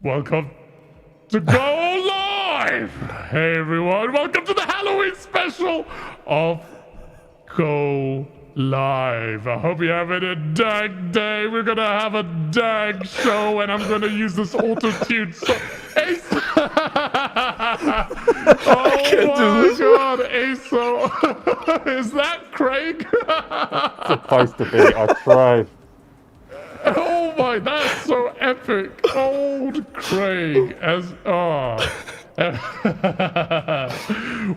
Welcome to Go Live! Hey everyone, welcome to the Halloween special of Go Live. I hope you're having a dang day. We're gonna have a dang show, and I'm gonna use this auto-tune. Ace! Oh my god, Aso! Is that Craig? It's supposed to be. I tried. Oh my, that's so epic. Old Craig as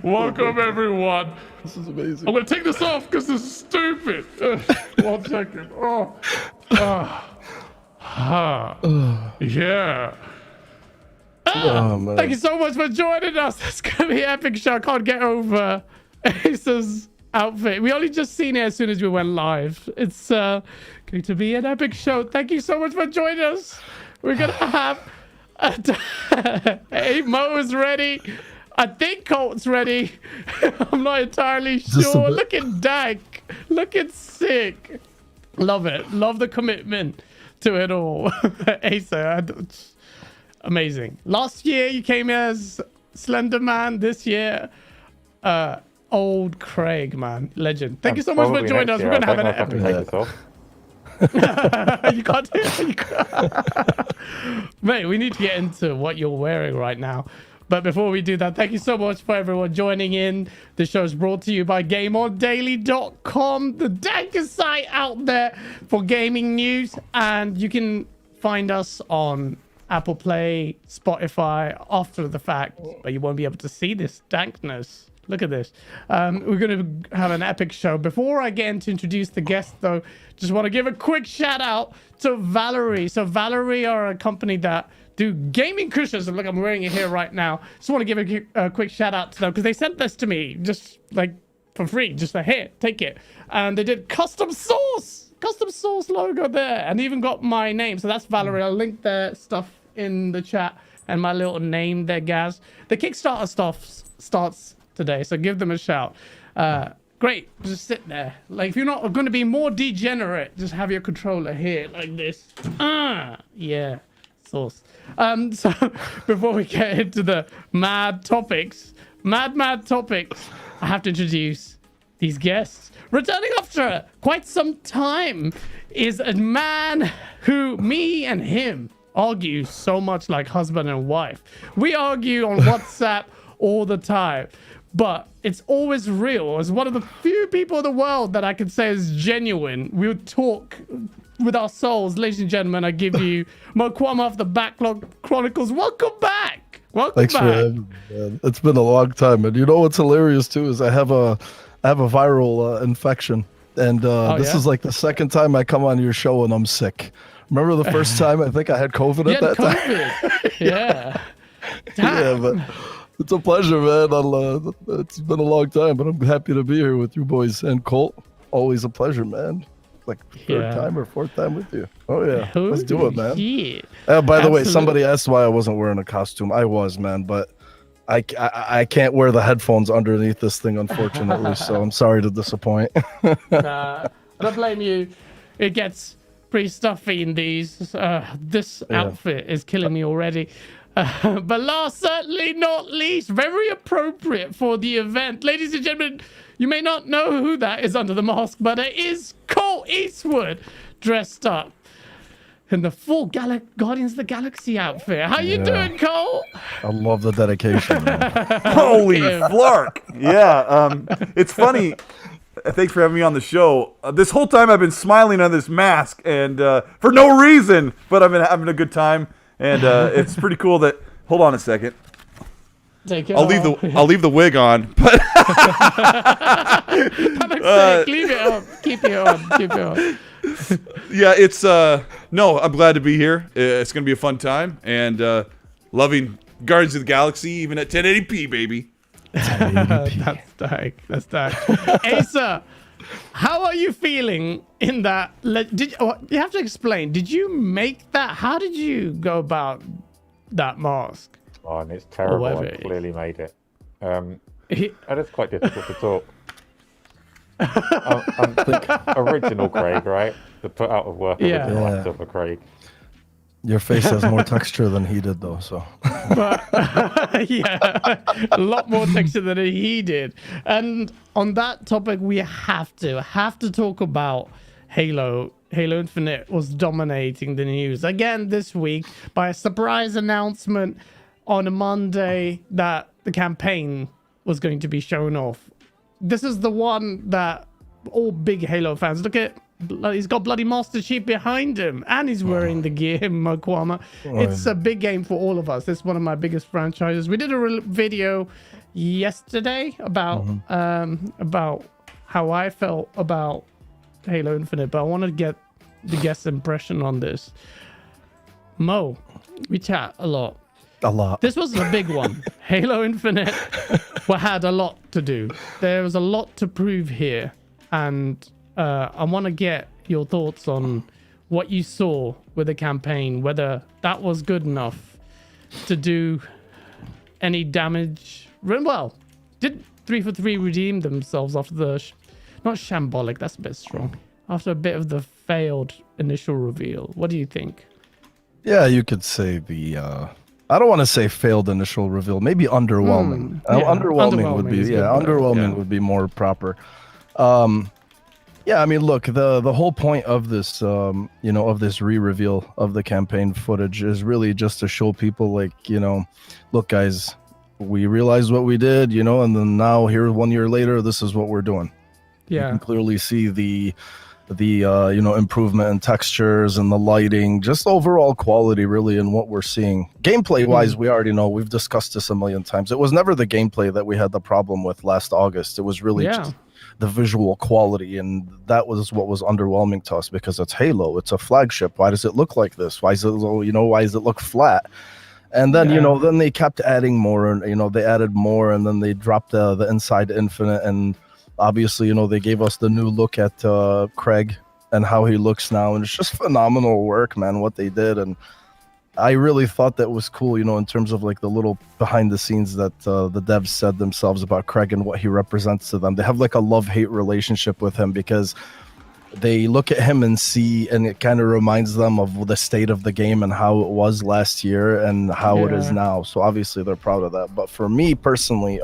welcome everyone. This is amazing. I'm gonna take this off because this is stupid. 1 second. Yeah. Thank you so much for joining us. It's gonna be an epic show. I can't get over Ace's outfit. We only just seen it as soon as we went live. It's going to be an epic show. Thank you so much for joining us. We're gonna have hey, Mo is ready. I think Colt's ready. I'm not entirely sure. Looking dank, looking sick. Love it. Love the commitment to it all. Asa, amazing. Last year you came as Slender Man. This year, old Craig, man, legend. Thank you so much for joining us. We're gonna have an episode. You can't do it. Mate, we need to get into what you're wearing right now. But before we do that, thank you so much for everyone joining in. The show is brought to you by GameOnDaily.com, the dankest site out there for gaming news. And you can find us on Apple Play, Spotify after the fact, but you won't be able to see this dankness. Look at this. We're going to have an epic show. Before I get into introduce the guest, though, just want to give a quick shout out to Valerie. So Valerie are a company that do gaming cushions. And look, I'm wearing it here right now. Just want to give a quick shout out to them because they sent this to me just like for free. Just like, here, take it. And they did custom sauce logo there, and even got my name. So that's Valerie. I'll link their stuff in the chat and my little name there, Gaz. The Kickstarter stuff starts today, so give them a shout. Great, just sit there. Like, if you're not going to be more degenerate, just have your controller here like this. Yeah, sauce. So before we get into the mad topics, I have to introduce these guests. Returning after quite some time is a man who me and him argue so much like husband and wife. We argue on WhatsApp all the time, but it's always real. As one of the few people in the world that I can say is genuine, we'll talk with our souls. Ladies and gentlemen, I give you Mo Kwama of the Backlog Chronicles. Welcome back. Thanks for having me, man. It's been a long time, and you know what's hilarious too is I have a viral infection, and this is like the second time I come on your show and I'm sick. Remember the first time I think I had COVID at that time? Yeah. Yeah, but it's a pleasure, man. It's been a long time, but I'm happy to be here with you boys. And Colt, always a pleasure, man. Like third time or fourth time with you. Oh, yeah. Let's do it, man. By the way, somebody asked why I wasn't wearing a costume. I was, man, but I can't wear the headphones underneath this thing, unfortunately, so I'm sorry to disappoint. I don't blame you. It gets pretty stuffy in these. This outfit is killing me already. But last, certainly not least, very appropriate for the event. Ladies and gentlemen, you may not know who that is under the mask, but it is Colt Eastwood dressed up in the full Guardians of the Galaxy outfit. How you doing, Colt? I love the dedication, man. Holy flark. Yeah, it's funny. Thanks for having me on the show. This whole time I've been smiling on this mask, and for no reason, but I've been having a good time. And it's pretty cool that. Hold on a second. I'll leave the wig on, but leave it on. Keep it on. Yeah, it's no. I'm glad to be here. It's gonna be a fun time, and loving Guardians of the Galaxy even at 1080p, baby. 1080p. That's dark. Asa, how are you feeling in that? You have to explain. Did you make that? How did you go about that mask? Oh, and it's terrible. I clearly made it. And it's quite difficult to talk. I'm original Craig, right? The put out of work original actor for Craig. Your face has more texture than he did, though. So, but yeah, a lot more texture than he did. And on that topic, we have to talk about Halo. Halo Infinite was dominating the news again this week by a surprise announcement on a Monday that the campaign was going to be shown off. This is the one that all big Halo fans look at. He's got bloody Master Chief behind him, and he's wearing the gear, Mokwama. It's a big game for all of us. It's one of my biggest franchises. We did a video yesterday about how I felt about Halo Infinite, but I want to get the guest impression on this. Mo, we chat a lot. This was a big one. Halo Infinite had a lot to do. There was a lot to prove here, and I want to get your thoughts on what you saw with the campaign, whether that was good enough to do any damage. Well, did 343 redeem themselves after the not shambolic, that's a bit strong, after a bit of the failed initial reveal? What do you think? Yeah, you could say the I don't want to say failed initial reveal, maybe underwhelming. Underwhelming would be underwhelming would be more proper. Yeah, I mean, look, the whole point of this, of this re-reveal of the campaign footage is really just to show people, like, look, guys, we realized what we did, and then now here 1 year later, this is what we're doing. Yeah, you can clearly see the improvement in textures and the lighting, just overall quality, really, in what we're seeing. Gameplay-wise, we already know. We've discussed this a million times. It was never the gameplay that we had the problem with last August. It was really just the visual quality, and that was what was underwhelming to us, because it's Halo, it's a flagship. Why does it look like this? Why is it, why does it look flat? And then then they kept adding more, and they added more, and then they dropped the Inside Infinite, and obviously they gave us the new look at Craig and how he looks now, and it's just phenomenal work, man, what they did. And I really thought that was cool, in terms of like the little behind the scenes that the devs said themselves about Craig and what he represents to them. They have like a love-hate relationship with him, because they look at him and it kind of reminds them of the state of the game and how it was last year and how it is now. So obviously they're proud of that. But for me personally,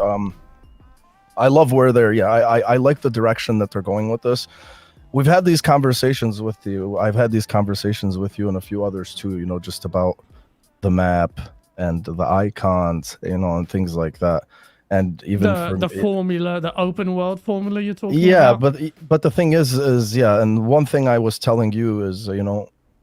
I love where I like the direction that they're going with this. We've had these conversations with you. I've had these conversations with you and a few others too, just about the map and the icons, and things like that. And even the formula, the open world formula you're talking about. Yeah, but the thing is and one thing I was telling you is,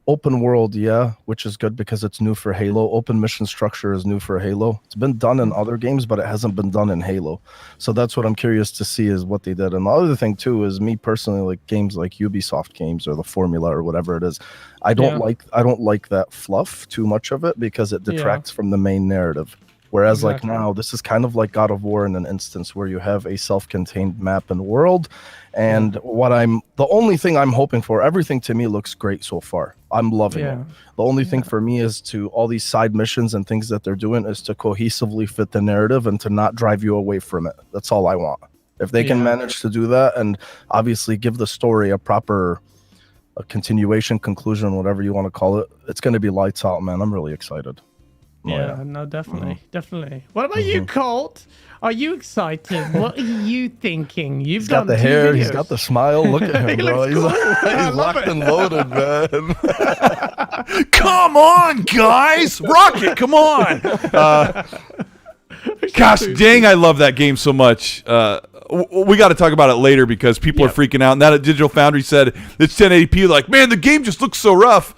open world, which is good because it's new for Halo. Open mission structure is new for Halo. It's been done in other games, but it hasn't been done in Halo. So that's what I'm curious to see, is what they did. And the other thing too is, me personally, like games like Ubisoft games or the formula or whatever it is, I don't like that fluff, too much of it, because it detracts from the main narrative. Whereas like now, this is kind of like God of War in an instance where you have a self-contained map and world. And the only thing I'm hoping for, everything to me looks great so far. I'm loving it. The only thing for me is to all these side missions and things that they're doing is to cohesively fit the narrative and to not drive you away from it. That's all I want. If they can manage to do that, and obviously give the story a proper continuation, conclusion, whatever you want to call it, it's going to be lights out, man. I'm really excited. Yeah, no, definitely. What about you, Colt? Are you excited? What are you thinking? He's got the hair, he's got the smile. Look at him, bro. He's locked and loaded, man. Come on, guys! Rocket, come on! Gosh dang, I love that game so much. We got to talk about it later, because people are freaking out. And that at Digital Foundry said it's 1080p. Like, man, the game just looks so rough.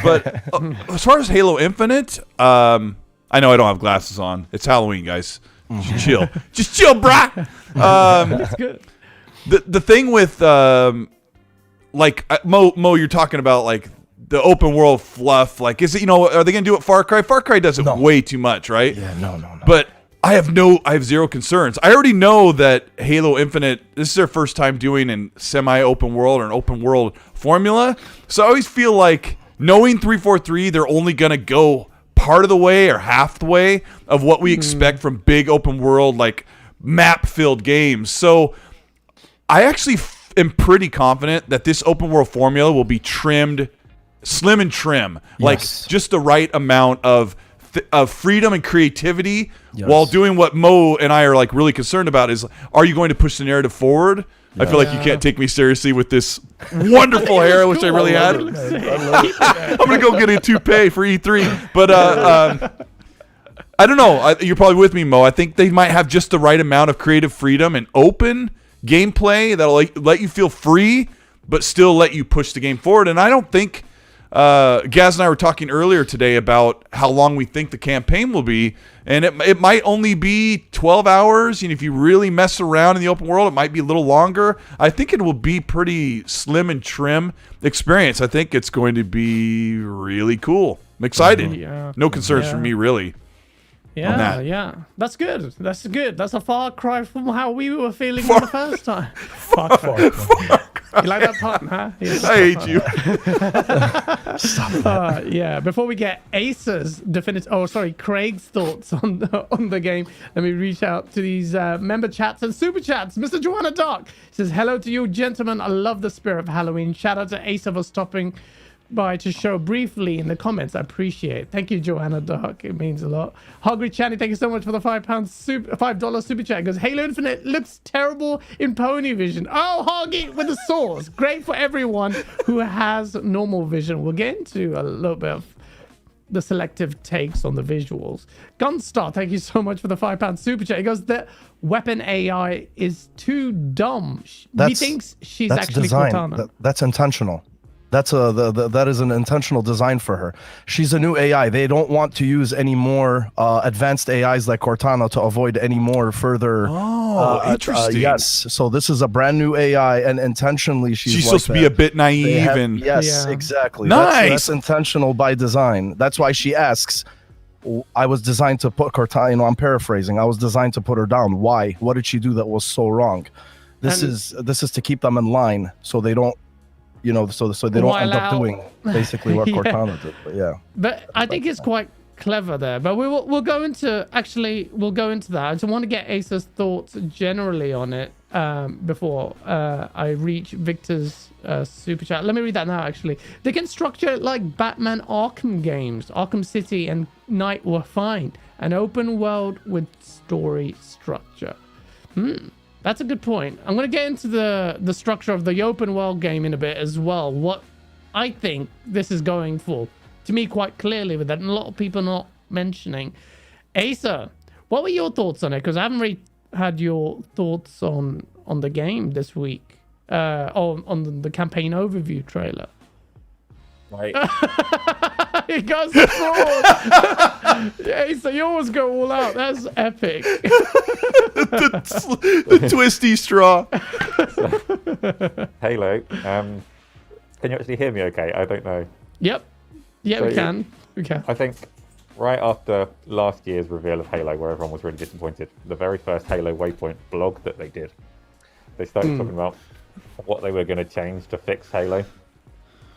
But as far as Halo Infinite, I know I don't have glasses on. It's Halloween, guys. Just chill. Just chill, brah. That's good. The thing with, Mo, you're talking about, like, the open world fluff. Like, is it, are they going to do it Far Cry? Far Cry does it way too much, right? Yeah, no. But I have zero concerns. I already know that Halo Infinite, this is their first time doing an semi-open world or an open world formula. So I always feel like, knowing 343, they're only going to go part of the way or half the way of what we expect from big open world, like map-filled games. So I actually am pretty confident that this open world formula will be trimmed slim and trim, like just the right amount of freedom and creativity, while doing what Mo and I are like really concerned about is, are you going to push the narrative forward? I feel like you can't take me seriously with this wonderful hair, I wish I really had. I'm gonna go get a toupee for E3, but I don't know. You're probably with me, Mo. I think they might have just the right amount of creative freedom and open gameplay that'll let you feel free, but still let you push the game forward. And I don't think Gaz and I were talking earlier today about how long we think the campaign will be, and it might only be 12 hours. And if you really mess around in the open world, it might be a little longer. I think it will be pretty slim and trim experience. I think it's going to be really cool. I'm excited. No concerns from me, really. Yeah. That's good. That's good. That's a far cry from how we were feeling the first time. Far cry. You like that part, huh? Yes. I hate you. Stop it. Before we get Acer's Craig's thoughts on the game, let me reach out to these member chats and super chats. Mr. Joanna Dark says, hello to you, gentlemen. I love the spirit of Halloween. Shout out to Acer for stopping by to show briefly in the comments. I appreciate it. Thank you, Joanna Dark. It means a lot. Hungry Channy, thank you so much for the $5 super chat. It goes, Halo Infinite looks terrible in pony vision. Oh, Hoggy with the sauce. Great for everyone who has normal vision. We'll get into a little bit of the selective takes on the visuals. Gunstar, thank you so much for the £5 super chat. He goes, the weapon AI is too dumb. He thinks she's actually Cortana. That's intentional. That is an intentional design for her. She's a new AI. They don't want to use any more advanced AIs like Cortana to avoid any more further. Interesting. Yes. So this is a brand new AI, and intentionally she's supposed to be a bit naive exactly. Nice. That's intentional by design. That's why she asks. I was designed to put Cortana. I'm paraphrasing. I was designed to put her down. Why? What did she do that was so wrong? This is to keep them in line, so they don't. So they don't end up doing basically what Cortana did. But But I think it's quite clever there. But we'll go into that. I just want to get Acer's thoughts generally on it before I reach Victor's super chat. Let me read that now, actually. They can structure it like Batman Arkham games. Arkham City and Knight were fine. An open world with story structure. That's a good point. I'm going to get into the structure of the open world game in a bit as well. What I think this is going for, to me, quite clearly, with that, and a lot of people not mentioning. Acer, what were your thoughts on it? Because I haven't really had your thoughts on the game this week, on the campaign overview trailer. Right. He goes forward. Acer, you always go all out. That's epic. the twisty straw. Halo. Can you actually hear me okay? I don't know. Yep. Yeah, so we can. I think right after last year's reveal of Halo, where everyone was really disappointed, the very first Halo Waypoint blog that they did, they started talking about what they were going to change to fix Halo.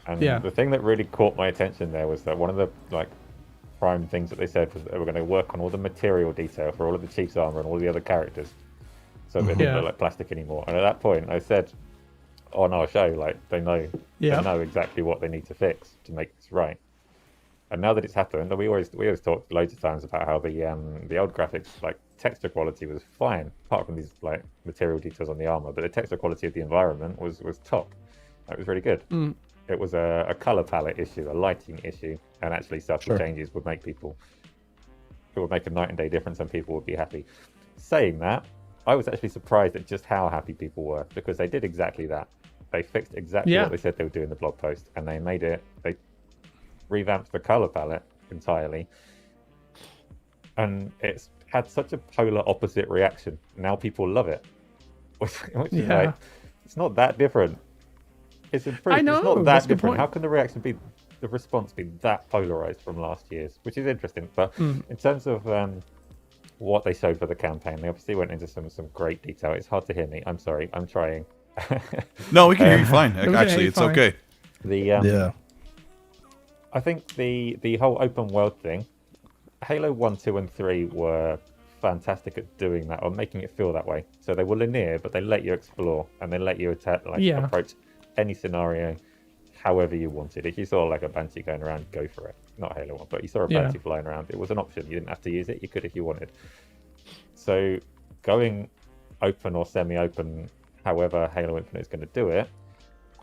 And the thing that really caught my attention there was that one of the prime things that they said was that they were going to work on all the material detail for all of the Chief's armor and all the other characters, so they didn't look like plastic anymore. And at that point, I said on our show, they know exactly what they need to fix to make this right. And now that it's happened, we always talked loads of times about how the old graphics, texture quality, was fine, apart from these material details on the armor, but the texture quality of the environment was top. It was really good. It was a color palette issue, a lighting issue, and actually subtle changes would make a night and day difference, and people would be happy. Saying that, I was actually surprised at just how happy people were, because they did exactly that. They fixed exactly what they said they would do in the blog post, and they revamped the color palette entirely, and it's had such a polar opposite reaction. Now people love it, which is it's not that different. It's improved. I know, it's not that different. How can the response be that polarized from last year's? Which is interesting. But in terms of what they showed for the campaign, they obviously went into some great detail. It's hard to hear me. I'm sorry. I'm trying. No, we can hear you fine. Actually, it's okay. I think the whole open world thing, Halo 1, 2, and 3 were fantastic at doing that, or making it feel that way. So they were linear, but they let you explore, and they let you approach any scenario however you wanted. If you saw like a Banshee going around, go for it. Not Halo 1, but you saw a Banshee flying around, it was an option. You didn't have to use it. You could if you wanted. So going open or semi-open, however Halo Infinite is going to do it,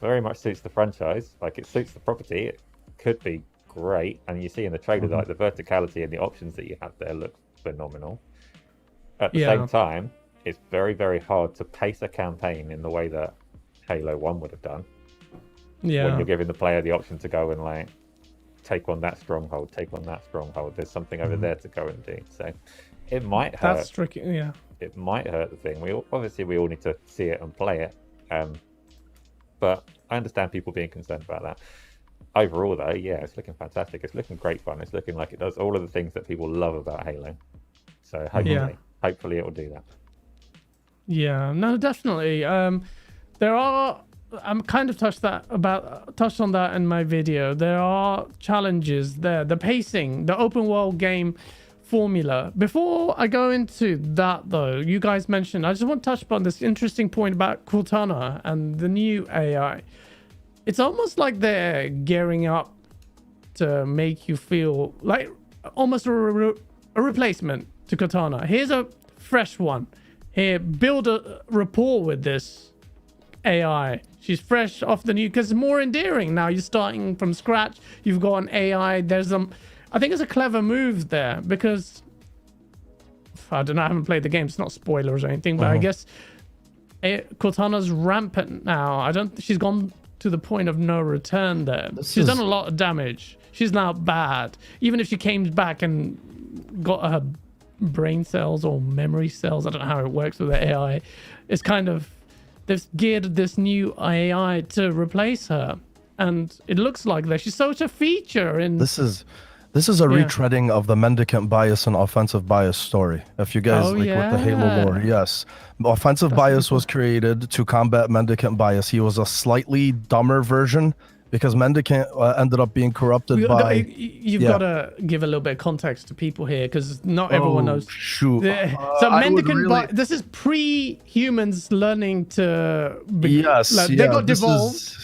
very much suits the franchise. Like, it suits the property. It could be great. And you see in the trailer, like, the verticality and the options that you have there look phenomenal. At the same time, it's very, very hard to pace a campaign in the way that Halo 1 would have done. Yeah. When you're giving the player the option to go and, like, take on that stronghold, take on that stronghold. There's something over there to go and do. So it might hurt. That's tricky, yeah. It might hurt the thing. We all need to see it and play it. But I understand people being concerned about that. Overall, though, yeah, it's looking fantastic. It's looking great fun. It's looking like it does all of the things that people love about Halo. So hopefully it will do that. Yeah, no, definitely. There are. I'm kind of touched on that in my video. There are challenges there. The pacing, the open world game formula. Before I go into that, though, you guys mentioned, I just want to touch upon this interesting point about Cortana and the new AI. It's almost like they're gearing up to make you feel like almost a replacement to Cortana. Here's a fresh one. Here, build a rapport with this AI. She's fresh off the new, because it's more endearing now. You're starting from scratch. You've got an AI. There's I think it's a clever move there, because I don't know. I haven't played the game. It's not spoilers or anything, but I guess Cortana's rampant now. She's gone to the point of no return there. She's done a lot of damage. She's now bad. Even if she came back and got her brain cells or memory cells, I don't know how it works with the AI. It's kind of, they've geared this new AI to replace her, and it looks like that she's such a feature in this is a retreading of the mendicant bias and offensive bias story. If you guys with the Halo lore, yes. Offensive bias was created to combat mendicant bias. He was a slightly dumber version, because mendicant ended up being corrupted by... You've got to give a little bit of context to people here, because not everyone knows. Shoot. So mendicant this is pre-humans learning to... They got devolved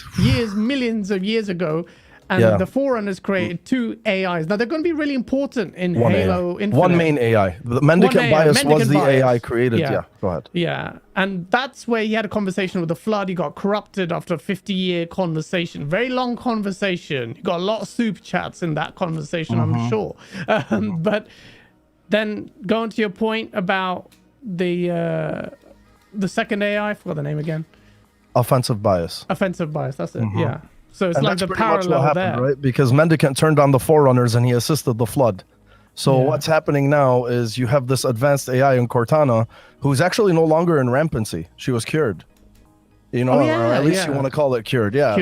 millions of years ago, and the Forerunners created two AIs. Now, they're going to be really important in Halo Infinite. One main AI. The mendicant bias was the AI created. Yeah, go ahead. Yeah, and that's where he had a conversation with the Flood. He got corrupted after a 50-year conversation. Very long conversation. He got a lot of super chats in that conversation, I'm sure. But then going to your point about the second AI, I forgot the name again. Offensive bias. Offensive bias, that's it, yeah. So it's like the parallel there. Right? Because Mendicant turned on the Forerunners and he assisted the Flood. So what's happening now is you have this advanced AI in Cortana who's actually no longer in rampancy. She was cured. You know, or at least you want to call it cured. Yeah.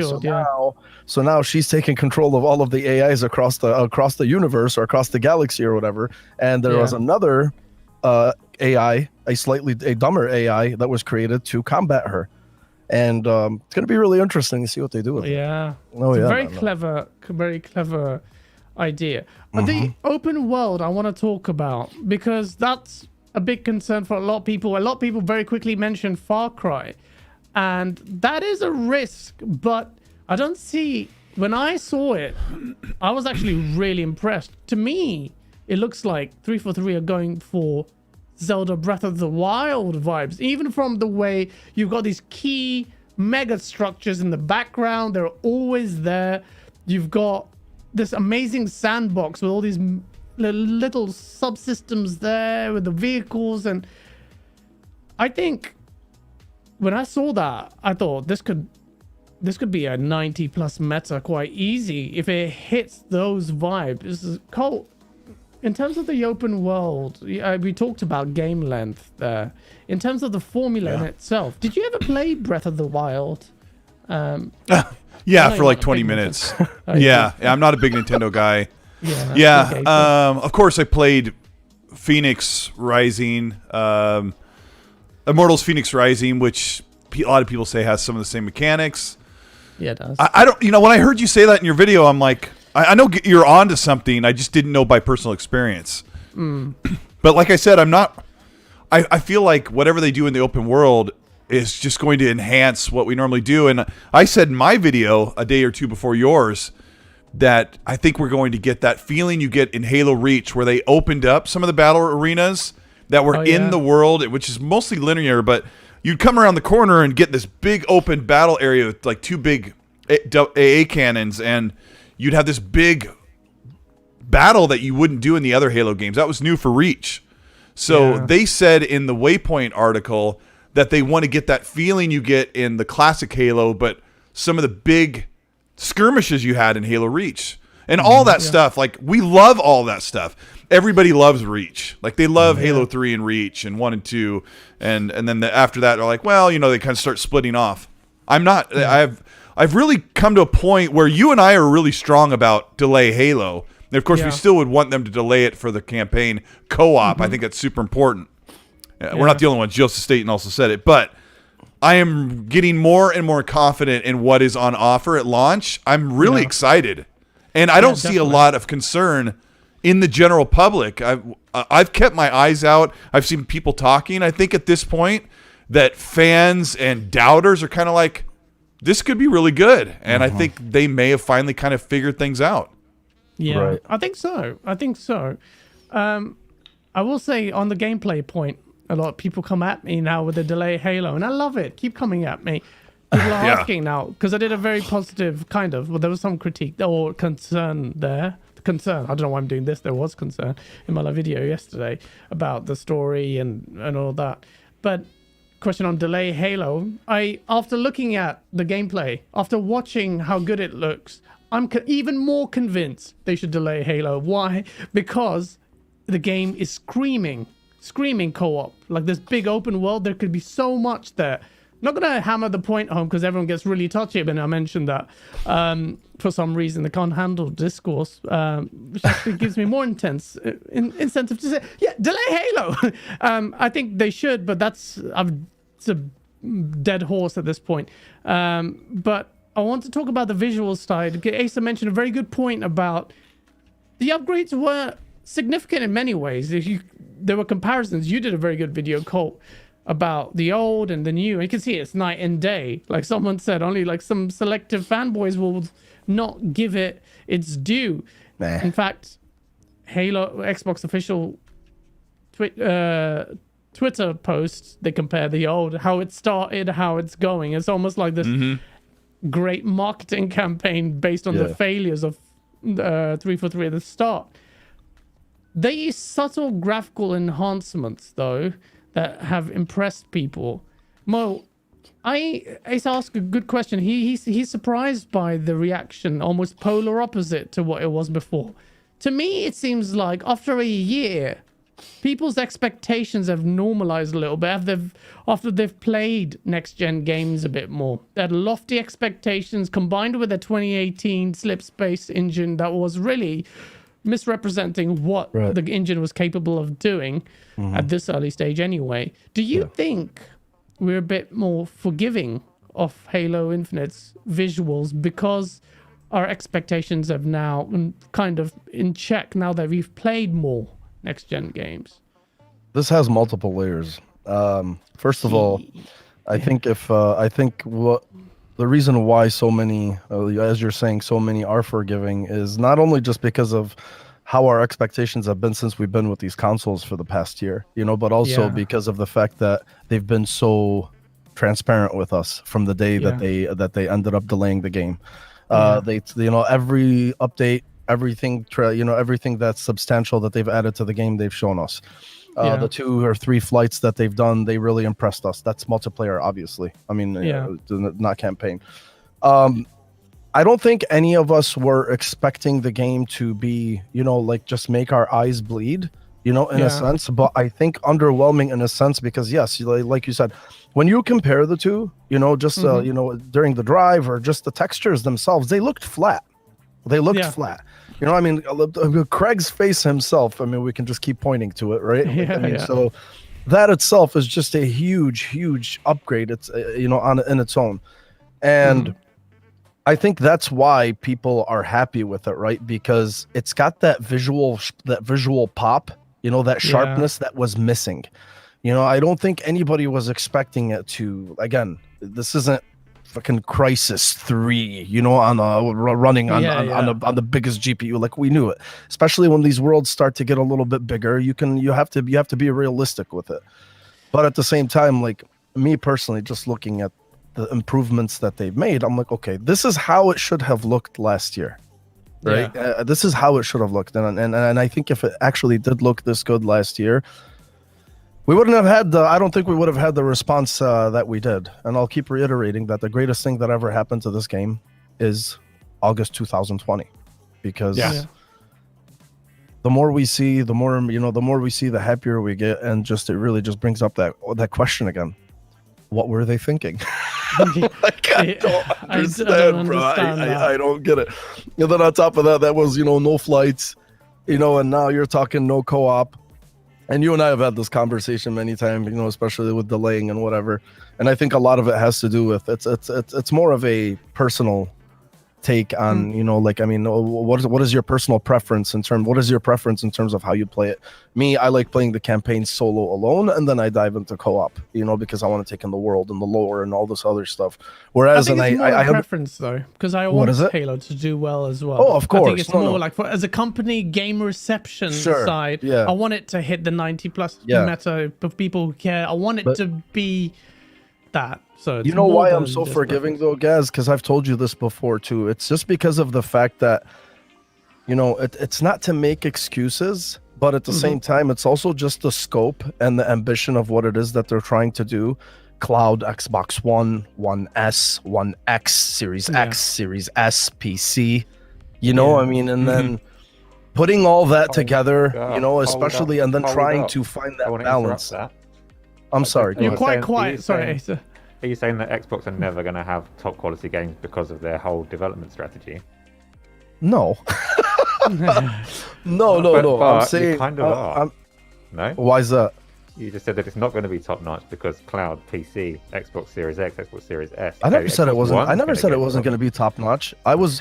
So now she's taking control of all of the AIs across the universe or across the galaxy or whatever. And there was another AI, a dumber AI that was created to combat her. And it's going to be really interesting to see what they do with it. Yeah. Very clever idea. But the open world I want to talk about, because that's a big concern for a lot of people. A lot of people very quickly mention Far Cry. And that is a risk, but I don't see... When I saw it, I was actually really impressed. To me, it looks like 343 are going for Zelda Breath of the Wild vibes, even from the way you've got these key mega structures in the background. They're always there. You've got this amazing sandbox with all these little subsystems there with the vehicles. And I think when I saw that, I thought this could be a 90+ meta quite easy if it hits those vibes. This is Colt. In terms of the open world, we talked about game length there. In terms of the formula in itself, did you ever play Breath of the Wild? Yeah, for like 20 minutes. Yeah, I'm not a big Nintendo guy. Of course I played Phoenix Rising, Immortals Phoenix Rising, which a lot of people say has some of the same mechanics. Yeah, it does. I don't, when I heard you say that in your video, I'm like, I know you're onto something. I just didn't know by personal experience. But like I said, I feel like whatever they do in the open world, is just going to enhance what we normally do. And I said in my video a day or two before yours that I think we're going to get that feeling you get in Halo Reach, where they opened up some of the battle arenas that were in the world, which is mostly linear, but you'd come around the corner and get this big open battle area with like 2 big AA cannons, and you'd have this big battle that you wouldn't do in the other Halo games. That was new for Reach. So they said in the Waypoint article that they want to get that feeling you get in the classic Halo, but some of the big skirmishes you had in Halo Reach and all that stuff. Like, we love all that stuff. Everybody loves Reach. Like, they love Halo 3 and Reach and 1 and 2. And then after that, they're like, well, you know, they kind of start splitting off. I'm not. I've really come to a point where you and I are really strong about delay Halo. And of course, we still would want them to delay it for the campaign co-op. I think that's super important. We're not the only ones. Joseph Staten also said it. But I am getting more and more confident in what is on offer at launch. I'm really excited. And I don't see a lot of concern in the general public. I've kept my eyes out. I've seen people talking. I think at this point that fans and doubters are kind of like, this could be really good. And I think they may have finally kind of figured things out. Yeah, Right. I think so. I will say on the gameplay point, a lot of people come at me now with the delay Halo, and I love it. Keep coming at me. People are asking now, because I did a very positive kind of, well, there was some critique or concern there. Concern, I don't know why I'm doing this. There was concern in my live video yesterday about the story and all that. But question on delay Halo, after looking at the gameplay, after watching how good it looks, I'm even more convinced they should delay Halo. Why? Because the game is screaming co-op. Like, this big open world, there could be so much there. Not going to hammer the point home because everyone gets really touchy, but I mentioned that for some reason they can't handle discourse, which actually gives me more incentive to say, yeah, delay Halo. I think they should, but it's a dead horse at this point. But I want to talk about the visual side. Asa mentioned a very good point about the upgrades were significant in many ways. There were comparisons. You did a very good video, Colt, about the old and the new. And you can see it's night and day. Like someone said, only like some selective fanboys will not give it its due. Nah. In fact, Halo Xbox official Twitter posts, they compare the old, how it started, how it's going. It's almost like this great marketing campaign based on the failures of 343 at the start. They use subtle graphical enhancements, though, that have impressed people. Mo, Ace asked a good question. He's surprised by the reaction, almost polar opposite to what it was before. To me, it seems like after a year, people's expectations have normalized a little bit after they've played next-gen games a bit more. They had lofty expectations combined with a 2018 Slipspace engine that was really misrepresenting what the engine was capable of doing at this early stage anyway. Do you think we're a bit more forgiving of Halo Infinite's visuals because our expectations have now kind of in check now that we've played more next-gen games? This has multiple layers. First of all, I think what the reason why so many, as you're saying, so many are forgiving is not only just because of how our expectations have been since we've been with these consoles for the past year, but also because of the fact that they've been so transparent with us from the day that they ended up delaying the game. They every update, everything that's substantial that they've added to the game, they've shown us. The 2 or 3 flights that they've done, they really impressed us. That's multiplayer, obviously. I mean, not campaign. I don't think any of us were expecting the game to be, like just make our eyes bleed, in a sense. But I think underwhelming in a sense because, yes, like you said, when you compare the two, during the drive or just the textures themselves, they looked flat. Flat. I mean, Craig's face himself, I mean, we can just keep pointing to it, right? So that itself is just a huge upgrade. It's, in its own. And I think that's why people are happy with it, right? Because it's got that visual pop, that sharpness that was missing. You know, I don't think anybody was expecting it to. Again, this isn't fucking Crisis 3, you know, on running on the biggest GPU. Like, we knew it. Especially when these worlds start to get a little bit bigger, you have to be realistic with it. But at the same time, like me personally, just looking at the improvements that they've made, I'm like, okay, this is how it should have looked last year, right? Yeah. This is how it should have looked, and I think if it actually did look this good last year, we wouldn't have had I don't think we would have had the response that we did. And I'll keep reiterating that the greatest thing that ever happened to this game is August 2020, because the more we see, the more we see, the happier we get, and it really just brings up that question again. What were they thinking? Like, I don't understand, bro. I don't get it. And then on top of that, that was, no flights, and now you're talking no co-op. And you and I have had this conversation many times, especially with delaying and whatever. And I think a lot of it has to do with it's more of a personal take on, what is your personal preference in terms of how you play it? Me, I like playing the campaign solo alone, and then I dive into co-op, because I want to take in the world and the lore and all this other stuff. Whereas I think it's more a preference though, because I want Halo to do well as well. Oh, of course. I think it's more like as a company game reception side, I want it to hit the 90+ meta of people who care. I want it to be that. So you know why I'm so forgiving though, Gaz? Because I've told you this before too. It's just because of the fact that, it's not to make excuses, but at the same time, it's also just the scope and the ambition of what it is that they're trying to do. Cloud, Xbox One, One S, One X, Series X, Series S, PC. And then putting all that together, especially, and then trying to find that balance. I'm sorry. You're quite quiet. Sorry, Asa. Are you saying that Xbox are never going to have top quality games because of their whole development strategy? No. No. I'm saying you kind of are. No? Why is that? You just said that it's not going to be top notch because cloud, PC, Xbox Series X, Xbox Series S. I never said it wasn't. I never said it wasn't going to be top notch. I was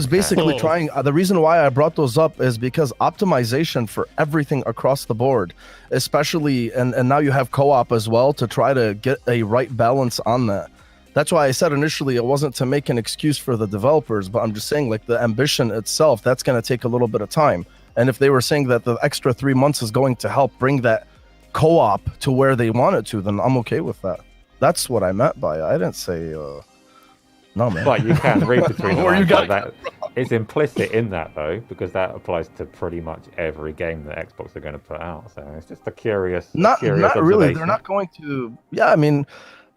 basically trying. The reason why I brought those up is because optimization for everything across the board, especially and now you have co-op as well to try to get a right balance on that. That's why I said initially it wasn't to make an excuse for the developers, but I'm just saying like the ambition itself, that's going to take a little bit of time. And if they were saying that the extra 3 months is going to help bring that co-op to where they want it to, then I'm okay with that. That's what I meant by it. I didn't say no, man. But you can read between the lines like that. It's implicit in that though, because that applies to pretty much every game that Xbox are going to put out. So it's just a curious not really. They're not going to.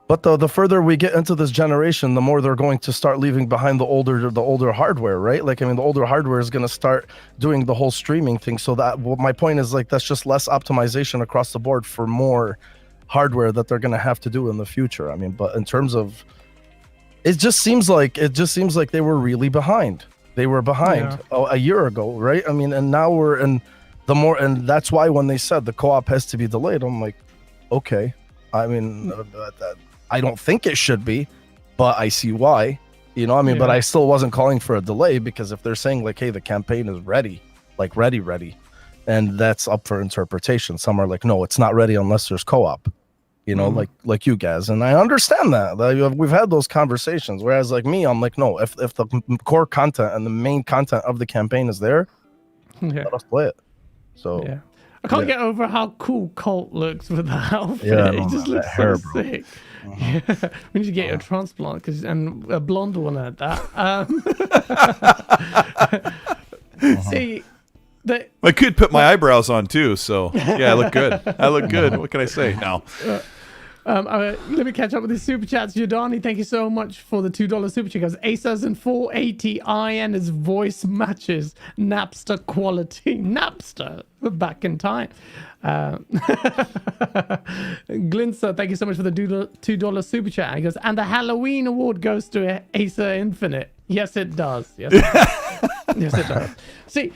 But the further we get into this generation, the more they're going to start leaving behind the older hardware, right? The older hardware is going to start doing the whole streaming thing. So my point is that's just less optimization across the board for more hardware that they're going to have to do in the future. But in terms of, it just seems like they were really behind. They were behind a year ago, right? And now we're in and that's why when they said the co-op has to be delayed, I'm like, okay. I don't think it should be, but I see why, but I still wasn't calling for a delay, because if they're saying hey, the campaign is ready, ready, and that's up for interpretation. Some are like, no, it's not ready unless there's co-op, like you guys. And I understand that. We've had those conversations, whereas me, I'm like, no, if the core content and the main content of the campaign is there, let us play it. So I can't get over how cool Colt looks with the outfit. He just looks so sick. We need to get you a transplant and a blonde one at that. See, my kid put my eyebrows on too, so I look good. What can I say now? Let me catch up with the super chats. Yodani, thank you so much for the $2 super chat. Because Acer's in 480 and his voice matches Napster quality. Napster, back in time. Glinster, thank you so much for the $2 super chat. He goes, and the Halloween award goes to Acer Infinite. Yes, it does. Yes, it does. See,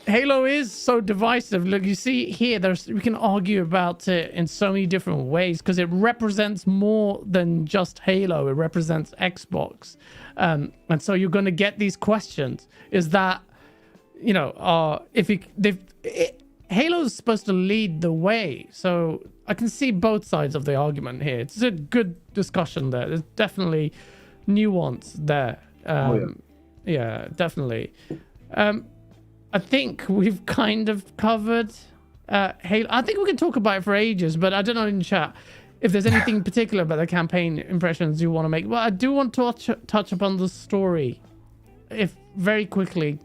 Halo is so divisive. Look, you see here, we can argue about it in so many different ways because it represents more than just Halo. It represents Xbox. And so you're going to get these questions. Is that, Halo's supposed to lead the way, so I can see both sides of the argument here. It's a good discussion there. There's definitely nuance there. Yeah, definitely. I think we've kind of covered Halo. I think we can talk about it for ages, but I don't know in chat if there's anything particular about the campaign impressions you want to make. Well, I do want to touch upon the story, if very quickly.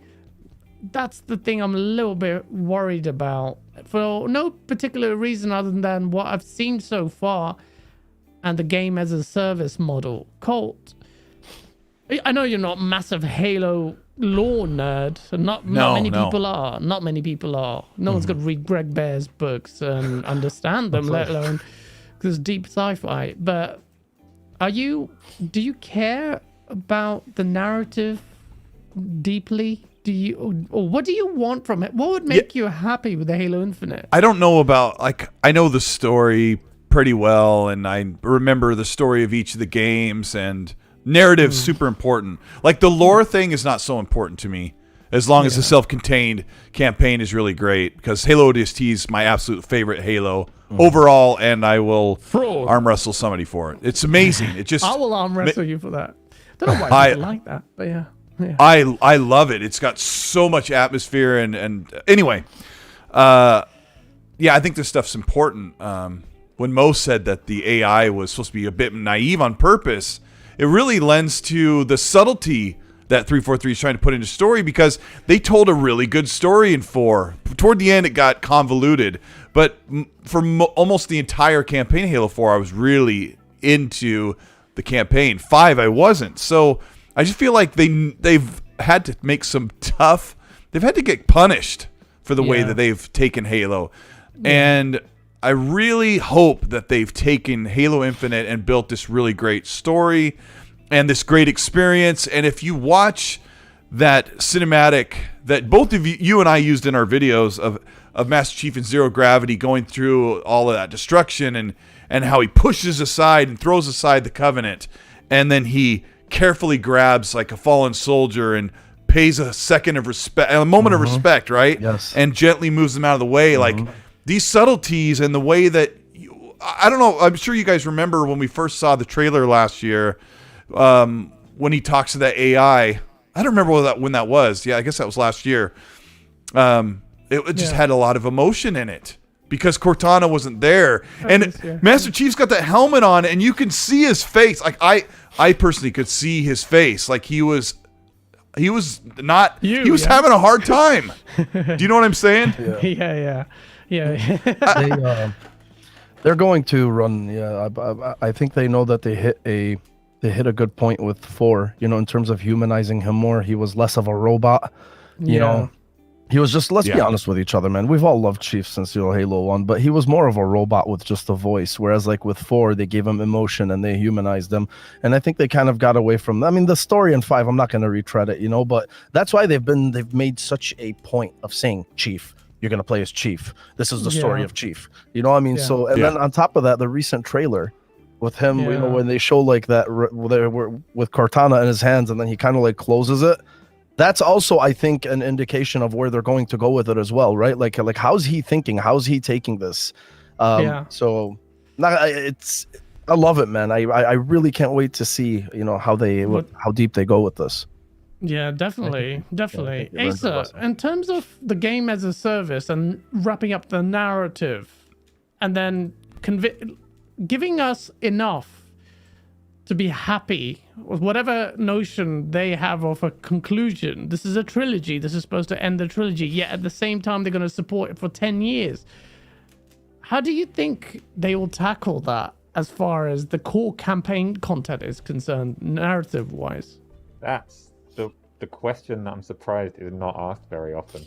That's the thing I'm a little bit worried about for no particular reason other than what I've seen so far and the game as a service model. Colt, I know you're not massive Halo lore nerd. Not many people are. Not many people are. No one's going to read Greg Bear's books and understand them, let alone because deep sci-fi. But do you care about the narrative deeply? Do you, or what do you want from it? What would make you happy with the Halo Infinite? I don't know about, like, I know the story pretty well, and I remember the story of each of the games, and narrative's super important. Like, the lore thing is not so important to me, as long as the self-contained campaign is really great, because Halo ODST is my absolute favorite Halo overall, and I will arm wrestle somebody for it. It's amazing. It just I will arm wrestle you for that. Don't know why people like that, but yeah. I love it. It's got so much atmosphere, and anyway, I think this stuff's important. When Mo said that the AI was supposed to be a bit naive on purpose, it really lends to the subtlety that 343 is trying to put into story, because they told a really good story in 4. Toward the end, it got convoluted, but for almost the entire campaign of Halo 4, I was really into the campaign. 5, I wasn't. So I just feel like they've had to make some tough. They've had to get punished for the way that they've taken Halo, and I really hope that they've taken Halo Infinite and built this really great story and this great experience. And if you watch that cinematic that both of you and I used in our videos of Master Chief in Zero Gravity going through all of that destruction and how he pushes aside and throws aside the Covenant, and then he carefully grabs like a fallen soldier and pays a second of respect, a moment of respect, right? Yes. And gently moves them out of the way. Like, these subtleties and the way that I don't know. I'm sure you guys remember when we first saw the trailer last year, when he talks to that AI. I don't remember when that was. Yeah, I guess that was last year. It just had a lot of emotion in it, because Cortana wasn't there. Master Chief's got that helmet on, and you can see his face. Like, I personally could see his face. Like, he was having a hard time. Do you know what I'm saying? Yeah. They're going to run. Yeah, I think they know that they hit a good point with 4. You know, in terms of humanizing him more. He was less of a robot. You know. He was just, let's be honest with each other, man. We've all loved Chief since Halo 1, but he was more of a robot with just a voice. Whereas, like, with 4, they gave him emotion and they humanized him. And I think they kind of got away from. I mean, the story in 5, I'm not going to retread it, you know, but that's why they've made such a point of saying Chief. You're going to play as Chief. This is the story of Chief. You know what I mean? So, and then on top of that, the recent trailer with him, you know, when they show like that with Cortana in his hands, and then he kind of like closes it. That's also, I think, an indication of where they're going to go with it as well, right? Like how's he thinking? How's he taking this? So, I love it, man. I really can't wait to see, you know, how deep they go with this. Yeah, definitely. Asa, in terms of the game as a service and wrapping up the narrative, and then giving us enough to be happy with whatever notion they have of a conclusion. This is a trilogy. This is supposed to end the trilogy. Yet at the same time, they're going to support it for 10 years. How do you think they will tackle that as far as the core campaign content is concerned, narrative-wise? That's the question that I'm surprised is not asked very often.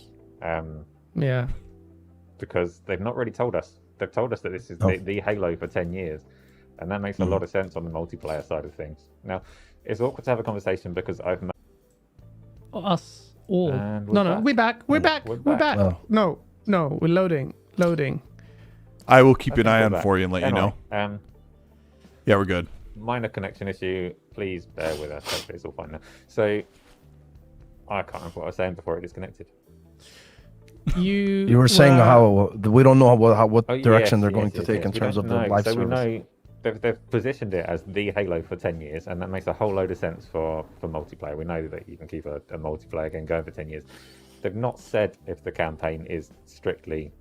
Because they've not really told us. They've told us that this is the Halo for 10 years. And that makes a lot of sense on the multiplayer side of things. Now, it's awkward to have a conversation because I've met us all. No, we're back. We're back. Oh. No, we're loading. I will keep an eye on for you and let you know. Yeah, we're good. Minor connection issue. Please bear with us. Hopefully it's all fine now. So, I can't remember what I was saying before it disconnected. You were saying how we don't know what direction they're going to take in we terms don't of the know. live so service. We know they've positioned it as the Halo for 10 years, and that makes a whole load of sense for multiplayer. We know that you can keep a multiplayer game going for 10 years. They've not said if the campaign is strictly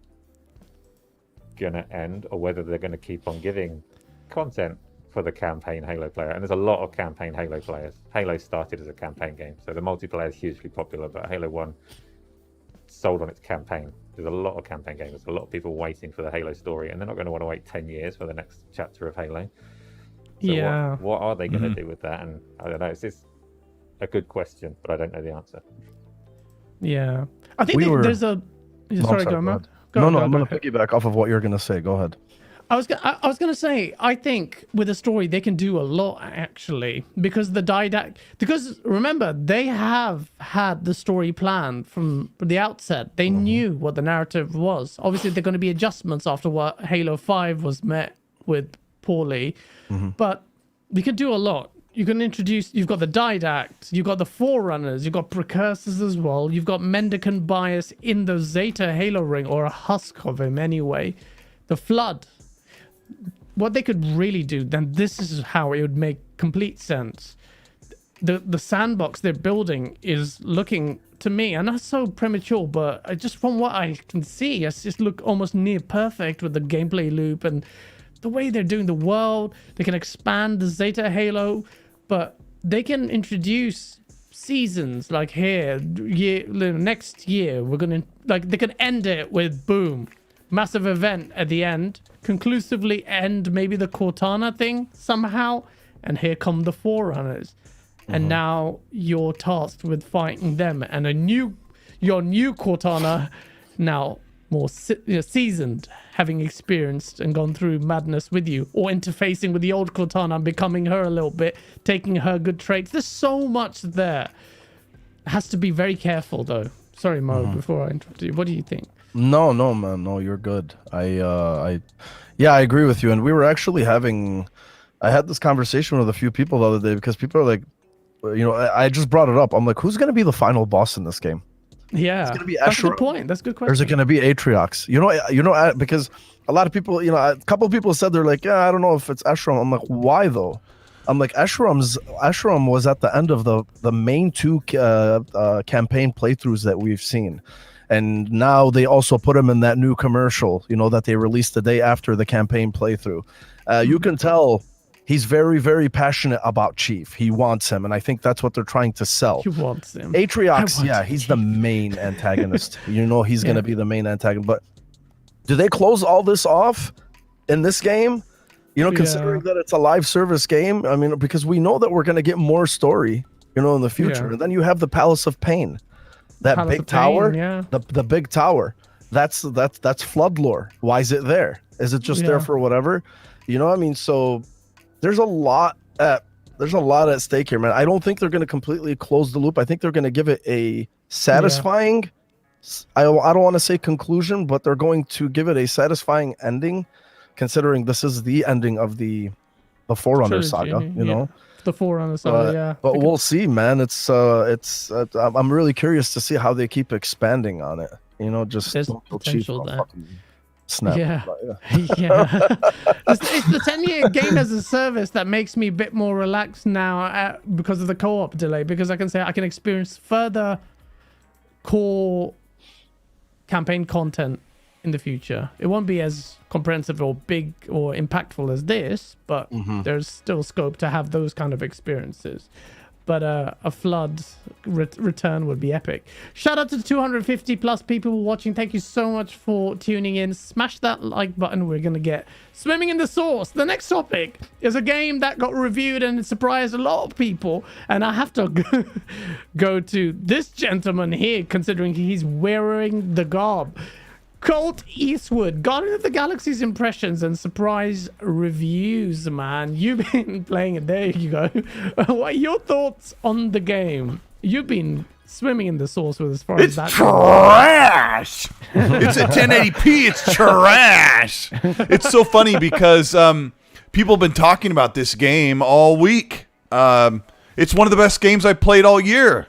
gonna end or whether they're going to keep on giving content for the campaign Halo player. And there's a lot of campaign Halo players. Halo started as a campaign game, so the multiplayer is hugely popular, but Halo 1 sold on its campaign. There's a lot of campaign games. There's a lot of people waiting for the Halo story, and they're not going to want to wait 10 years for the next chapter of Halo. So what are they going to do with that? And I don't know. It's just a good question, but I don't know the answer. Yeah. I think there's a... Sorry, go, Matt. I'm going to piggyback off of what you're going to say. Go ahead. I was going to say, I think with a story, they can do a lot, actually, because because remember, they have had the story planned from the outset. They knew what the narrative was. Obviously, there are going to be adjustments after what Halo 5 was met with poorly, but we can do a lot. You can introduce, you've got the Didact, you've got the Forerunners, you've got Precursors as well, you've got Mendicant Bias in the Zeta Halo ring, or a husk of him anyway. The Flood. What they could really do, then this is how it would make complete sense. The sandbox they're building is looking, to me, and that's so premature, but just from what I can see, it's just look almost near perfect with the gameplay loop and the way they're doing the world. They can expand the Zeta Halo, but they can introduce seasons like here, next year, we're gonna, like, they can end it with boom, massive event at the end, conclusively end maybe the Cortana thing somehow, and here come the Forerunners, and now you're tasked with fighting them, and your new Cortana, now more seasoned, having experienced and gone through madness with you, or interfacing with the old Cortana and becoming her a little bit, taking her good traits. There's so much there. Has to be very careful though. Sorry, Mo, before I interrupt you. What do you think? No, man. No, you're good. I agree with you. And we were actually I had this conversation with a few people the other day because people are like, I just brought it up. I'm like, who's going to be the final boss in this game? Yeah, it's going to be that's a good point. That's a good question. Or is it going to be Atriox? Because a lot of people, a couple of people said they're like, I don't know if it's Ashram. I'm like, why though? I'm like, Ashram was at the end of the main two campaign playthroughs that we've seen. And now they also put him in that new commercial, that they released the day after the campaign playthrough. You can tell he's very, very passionate about Chief. He wants him, and I think that's what they're trying to sell. He wants him. Atriox, he's the main antagonist. He's going to be the main antagonist. But do they close all this off in this game? Considering that it's a live service game, I mean, because we know that we're going to get more story, in the future. Yeah. And then you have the Palace of Pain. That big tower, the big tower, that's flood lore. Why is it there? Is it just there for whatever? So there's a lot at stake here, man. I don't think they're going to completely close the loop. I think they're going to give it a satisfying, I don't want to say conclusion, but they're going to give it a satisfying ending, considering this is the ending of the Forerunner saga, the Forerunner saga, But we'll see, man. I'm really curious to see how they keep expanding on it. Just there's potential there. Snap. Yeah. It's the 10-year game as a service that makes me a bit more relaxed now because of the co-op delay, because I can say I can experience further core campaign content in the future. It won't be as comprehensive or big or impactful as this, but there's still scope to have those kind of experiences. But a flood return would be epic. Shout out to the 250 plus people watching. Thank you so much for tuning in. Smash that like button. We're going to get swimming in the sauce. The next topic is a game that got reviewed and it surprised a lot of people. And I have to go to this gentleman here, considering he's wearing the garb. Colt Eastwood, Guardian of the Galaxy's impressions and surprise reviews, man. You've been playing it. There you go. What are your thoughts on the game? You've been swimming in the sauce with as far as that. It's trash. It's at 1080p. It's trash. It's so funny because people have been talking about this game all week. It's one of the best games I've played all year.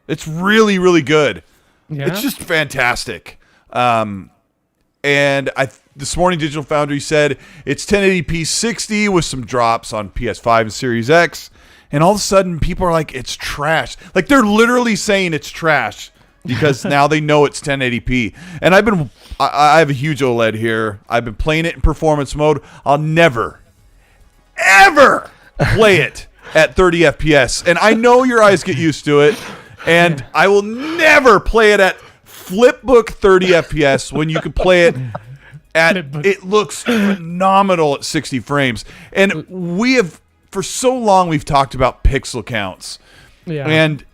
It's really, really good. Yeah. It's just fantastic. And this morning, Digital Foundry said it's 1080p 60 with some drops on PS5 and Series X. And all of a sudden, people are like, it's trash. Like, they're literally saying it's trash because now they know it's 1080p. And I have a huge OLED here. I've been playing it in performance mode. I'll never, ever play it at 30 FPS. And I know your eyes get used to it. And I will never play it at Flipbook 30 FPS when you can play it at, it looks phenomenal at 60 frames. And we have, for so long, we've talked about pixel counts. Yeah. And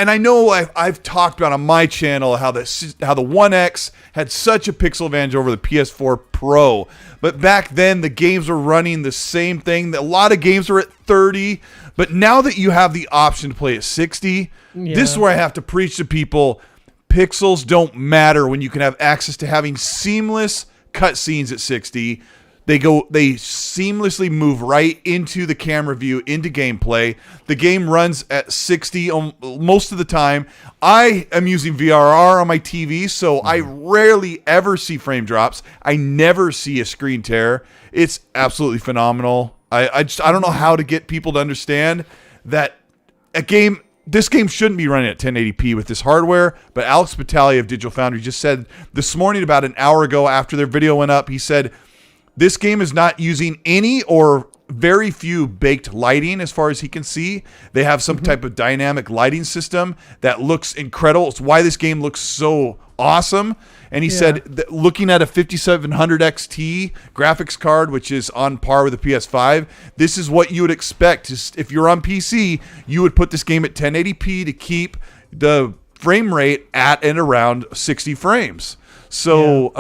I know I've talked about on my channel how the One X had such a pixel advantage over the PS4 Pro. But back then, the games were running the same thing. A lot of games were at 30. But now that you have the option to play at 60, this is where I have to preach to people, pixels don't matter when you can have access to having seamless cutscenes at 60. They seamlessly move right into the camera view, into gameplay. The game runs at 60 most of the time. I am using VRR on my TV, so I rarely ever see frame drops. I never see a screen tear. It's absolutely phenomenal. I don't know how to get people to understand that this game shouldn't be running at 1080p with this hardware, but Alex Battaglia of Digital Foundry just said this morning, about an hour ago after their video went up, he said, this game is not using any or very few baked lighting as far as he can see. They have some type of dynamic lighting system that looks incredible. It's why this game looks so awesome. And he said that looking at a 5700 XT graphics card, which is on par with the PS5, this is what you would expect. If you're on PC, you would put this game at 1080p to keep the frame rate at and around 60 frames. So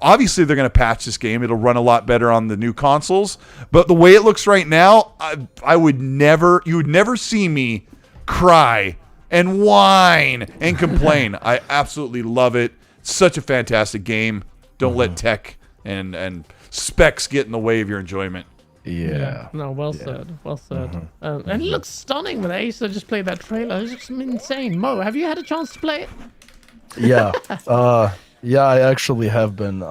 obviously they're going to patch this game. It'll run a lot better on the new consoles. But the way it looks right now, you would never see me cry and whine and complain. I absolutely love it. It's such a fantastic game. Don't let tech and specs get in the way of your enjoyment. Yeah. No, well said. Well said. And it looks stunning with Ace. I just played that trailer. It looks insane. Mo, have you had a chance to play it? Yeah. Yeah, I actually have been.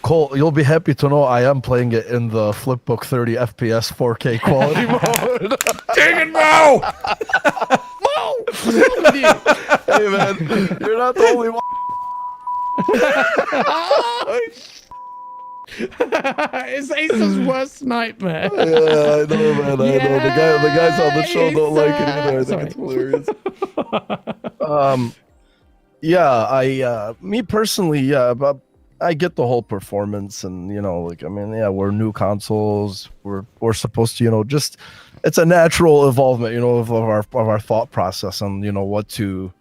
Cole, you'll be happy to know I am playing it in the Flipbook 30 FPS 4K quality mode. Dang it, Mo! Mo! What's wrong with you? Hey, man, you're not the only one. It's Ace's worst nightmare. Yeah, I know, man. I know. The guys on the show don't like it either. I think it's hilarious. Yeah, me personally, but I get the whole performance, and we're new consoles. We're supposed to, just it's a natural evolvement, of our thought process, and what to,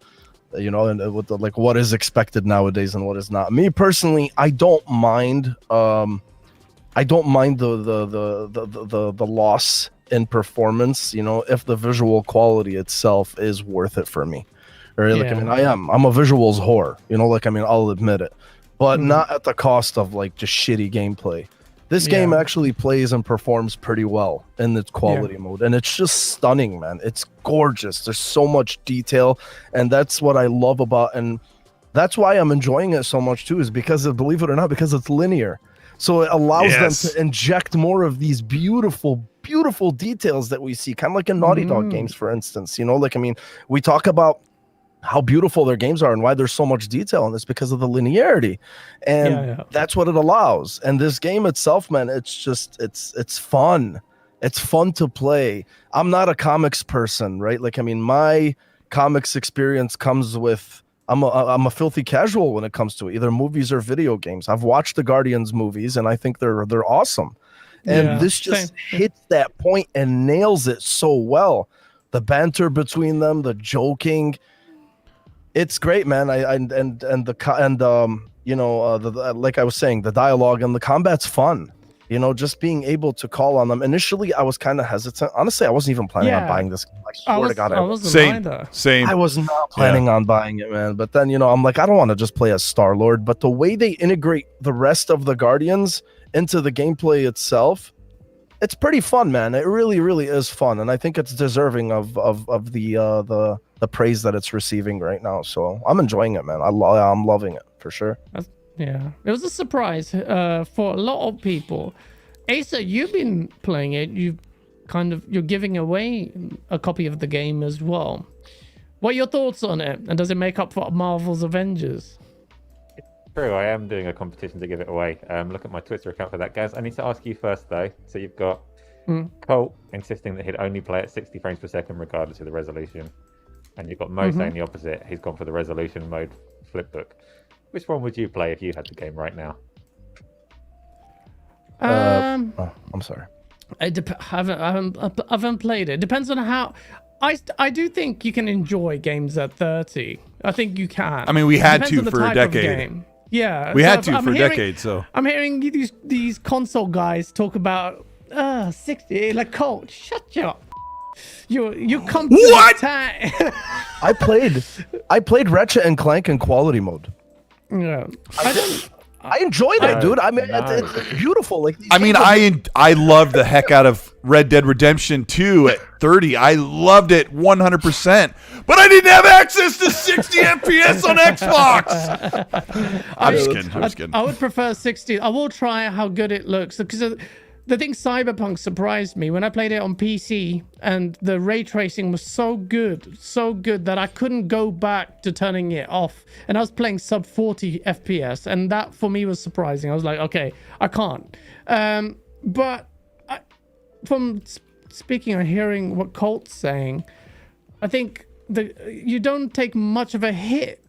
and with what is expected nowadays and what is not. Me personally, I don't mind. I don't mind the loss in performance, if the visual quality itself is worth it for me. Right? I'm a visuals whore, I'll admit it, but not at the cost of just shitty gameplay. This game actually plays and performs pretty well in its quality mode, and it's just stunning, man. It's gorgeous. There's so much detail, and that's what I love about, and that's why I'm enjoying it so much too, is because believe it or not, because it's linear. So it allows them to inject more of these beautiful details that we see, kind of like in Naughty Dog games, for instance. We talk about how beautiful their games are and why there's so much detail in this, because of the linearity, and that's what it allows. And this game itself, man, it's fun. It's fun to play. I'm not a comics person, right? My comics experience comes with, I'm a filthy casual when it comes to it, either movies or video games. I've watched the Guardians movies and I think they're awesome. And this just hits that point and nails it so well. The banter between them, the joking, it's great, man. Like I was saying, the dialogue and the combat's fun. Just being able to call on them. Initially, I was kind of hesitant. Honestly, I wasn't even planning on buying this. I swear to God, I wasn't. Same. I was not planning on buying it, man. But then, I'm like, I don't want to just play as Star-Lord. But the way they integrate the rest of the Guardians into the gameplay itself, it's pretty fun, man. It really, really is fun, and I think it's deserving of the praise that it's receiving right now. So I'm enjoying it, man. I'm loving it. for sure. Yeah, it was a surprise for a lot of people. Asa, you've been playing it. You're giving away a copy of the game as well. What are your thoughts on it? And does it make up for Marvel's Avengers? True, I am doing a competition to give it away. Look at my Twitter account for that, guys. I need to ask you first, though. So you've got Colt insisting that he'd only play at 60 frames per second regardless of the resolution. And you've got Mo saying the opposite. He's gone for the resolution mode flipbook. Which one would you play if you had the game right now? I'm sorry. I haven't played it. Depends on how... I do think you can enjoy games at 30. I think you can. I mean, we had Depends to on the for a type of decade. game. Yeah. We had so to for a decade, so. I'm hearing these console guys talk about 60. Like, Colt, shut up. You come to What? the time. I played Ratchet and Clank in quality mode. Yeah. I enjoyed it, dude. I mean, nice. it's beautiful. Like, I mean, I loved the heck out of Red Dead Redemption 2 at 30. I loved it 100%. But I didn't have access to 60 FPS on Xbox. I'm just kidding. I would prefer 60. I will try how good it looks because the thing Cyberpunk surprised me when I played it on PC, and the ray tracing was so good that I couldn't go back to turning it off, and I was playing sub 40 FPS, and that for me was surprising. I was like, okay, I can't. But from speaking and hearing what Colt's saying, I think you don't take much of a hit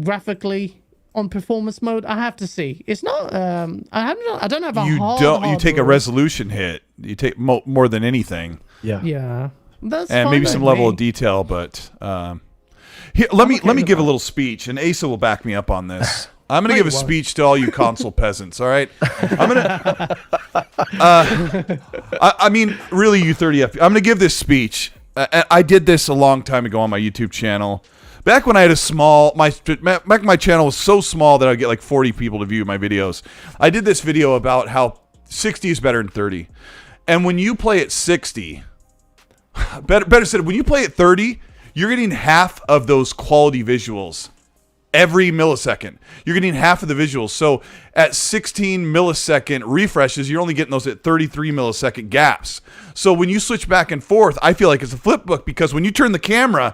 graphically on performance mode. I have to see. It's not. I don't have a You take a resolution hit. You take more than anything. Yeah. That's and fine maybe by some level me. of detail, but here, let me give a little speech, and Asa will back me up on this. I'm going to give a speech to all you console peasants. All right, I'm going to. I mean, really, you 30 FPS. I'm going to give this speech. I did this a long time ago on my YouTube channel. Back when I had my channel was so small that I'd get like 40 people to view my videos. I did this video about how 60 is better than 30. And when you play at 60, better said, when you play at 30, you're getting half of those quality visuals every millisecond. You're getting half of the visuals. So at 16 millisecond refreshes, you're only getting those at 33 millisecond gaps. So when you switch back and forth, I feel like it's a flip book, because when you turn the camera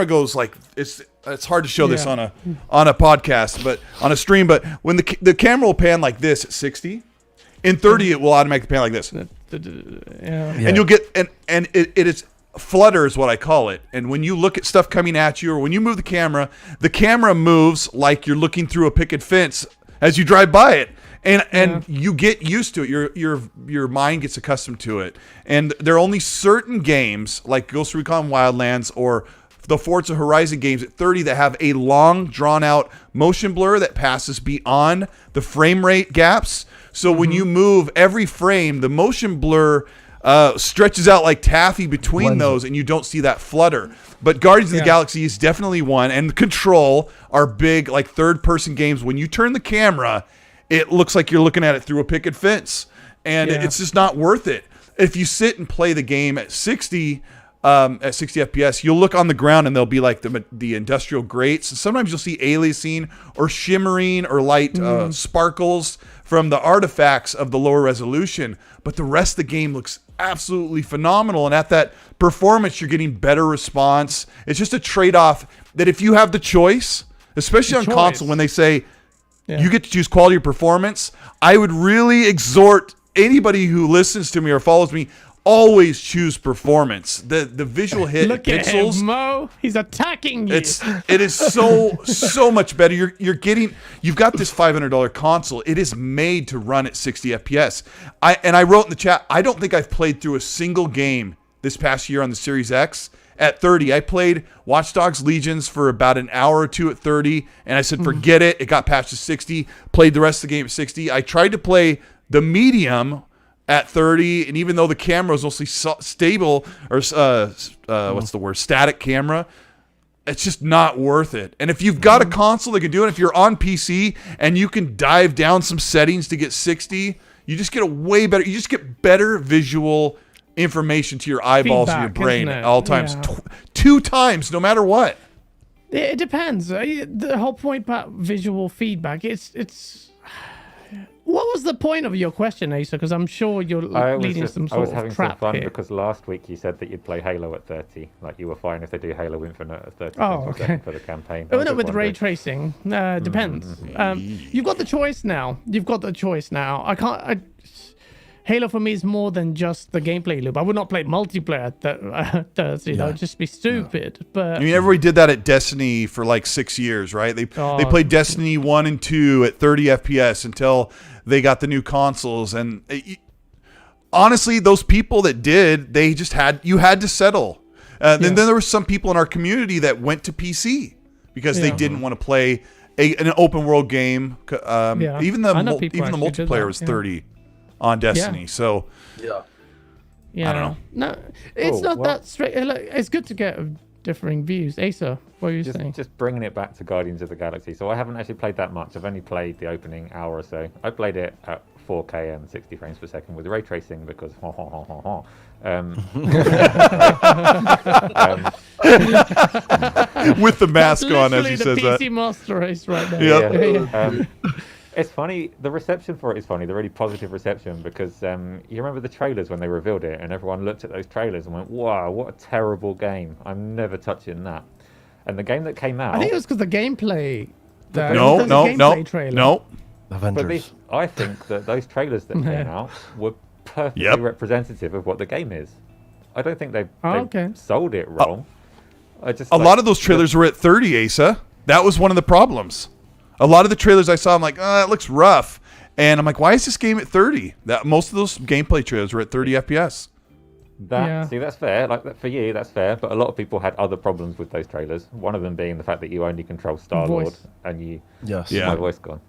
goes like, it's hard to show this on a podcast, but on a stream, but when the camera will pan like this at 60, in 30 it will automatically pan like this. And you'll get and it is flutter is what I call it. And when you look at stuff coming at you, or when you move the camera moves like you're looking through a picket fence as you drive by it. And you get used to it. Your mind gets accustomed to it. And there are only certain games like Ghost Recon Wildlands or the Forza Horizon games at 30 that have a long, drawn-out motion blur that passes beyond the frame rate gaps. So when you move every frame, the motion blur stretches out like taffy between those, and you don't see that flutter. But Guardians of the Galaxy is definitely one, and Control are big, like third-person games. When you turn the camera, it looks like you're looking at it through a picket fence, and it's just not worth it. If you sit and play the game at 60 FPS, you'll look on the ground and there'll be like the industrial grates. Sometimes you'll see aliasing or shimmering or light sparkles from the artifacts of the lower resolution, but the rest of the game looks absolutely phenomenal. And at that performance, you're getting better response. It's just a trade-off that if you have the choice, especially on console, when they say you get to choose quality or performance, I would really exhort anybody who listens to me or follows me, always choose performance. The visual hit Look pixels. at him, Mo. He's attacking you. It is so much better. You've got this $500 console. It is made to run at 60 FPS. I wrote in the chat, I don't think I've played through a single game this past year on the Series X at 30. I played Watch Dogs Legions for about an hour or two at 30, and I said, forget it. It got patched to 60. Played the rest of the game at 60. I tried to play the medium at 30, and even though the camera is mostly stable, or what's the word, static camera, it's just not worth it. And if you've got a console that can do it, if you're on PC and you can dive down some settings to get 60, you just get you just get better visual information to your eyeballs and your brain at all times. 2 times, no matter what. It depends. The whole point about visual feedback, it's. What was the point of your question, Asa? Because I'm sure you're leading some I sort was of having trap some fun here. because last week you said that you'd play Halo at 30. Like you were fine if they do Halo Infinite at 30 Oh, frames per okay. second for the campaign. Oh, I no, was with just ray wondering. tracing, depends. You've got the choice now. I can't. Halo for me is more than just the gameplay loop. I would not play multiplayer at 30. That would just be stupid. But I mean, everybody did that at Destiny for like 6 years, right? They played Destiny 1 and 2 at 30 FPS until they got the new consoles. And honestly, those people that did, you had to settle. Then there were some people in our community that went to PC because they didn't want to play an open world game. Even the multiplayer was 30 on Destiny. So yeah, I don't know. No, it's not that straight. It's good to get differing views. Asa, what are you saying? Just bringing it back to Guardians of the Galaxy. So I haven't actually played that much. I've only played the opening hour or so. I played it at 4K and 60 frames per second with ray tracing because with the mask on, as he the says PC that. Master Race right there. Yeah. It's funny. The reception for it is funny. The really positive reception because you remember the trailers when they revealed it, and everyone looked at those trailers and went, "Wow, what a terrible game! I'm never touching that." And the game that came out, I think it was because the gameplay. No. Avengers. But I think that those trailers that came out were perfectly representative of what the game is. I don't think they sold it wrong. A lot of those trailers were at 30, Asa. That was one of the problems. A lot of the trailers I saw, I'm like, it looks rough. And I'm like, why is this game at 30? Most of those gameplay trailers were at 30 FPS. See, that's fair. Like for you, that's fair. But a lot of people had other problems with those trailers. One of them being the fact that you only control Star-Lord and you. Yes. My voice gone.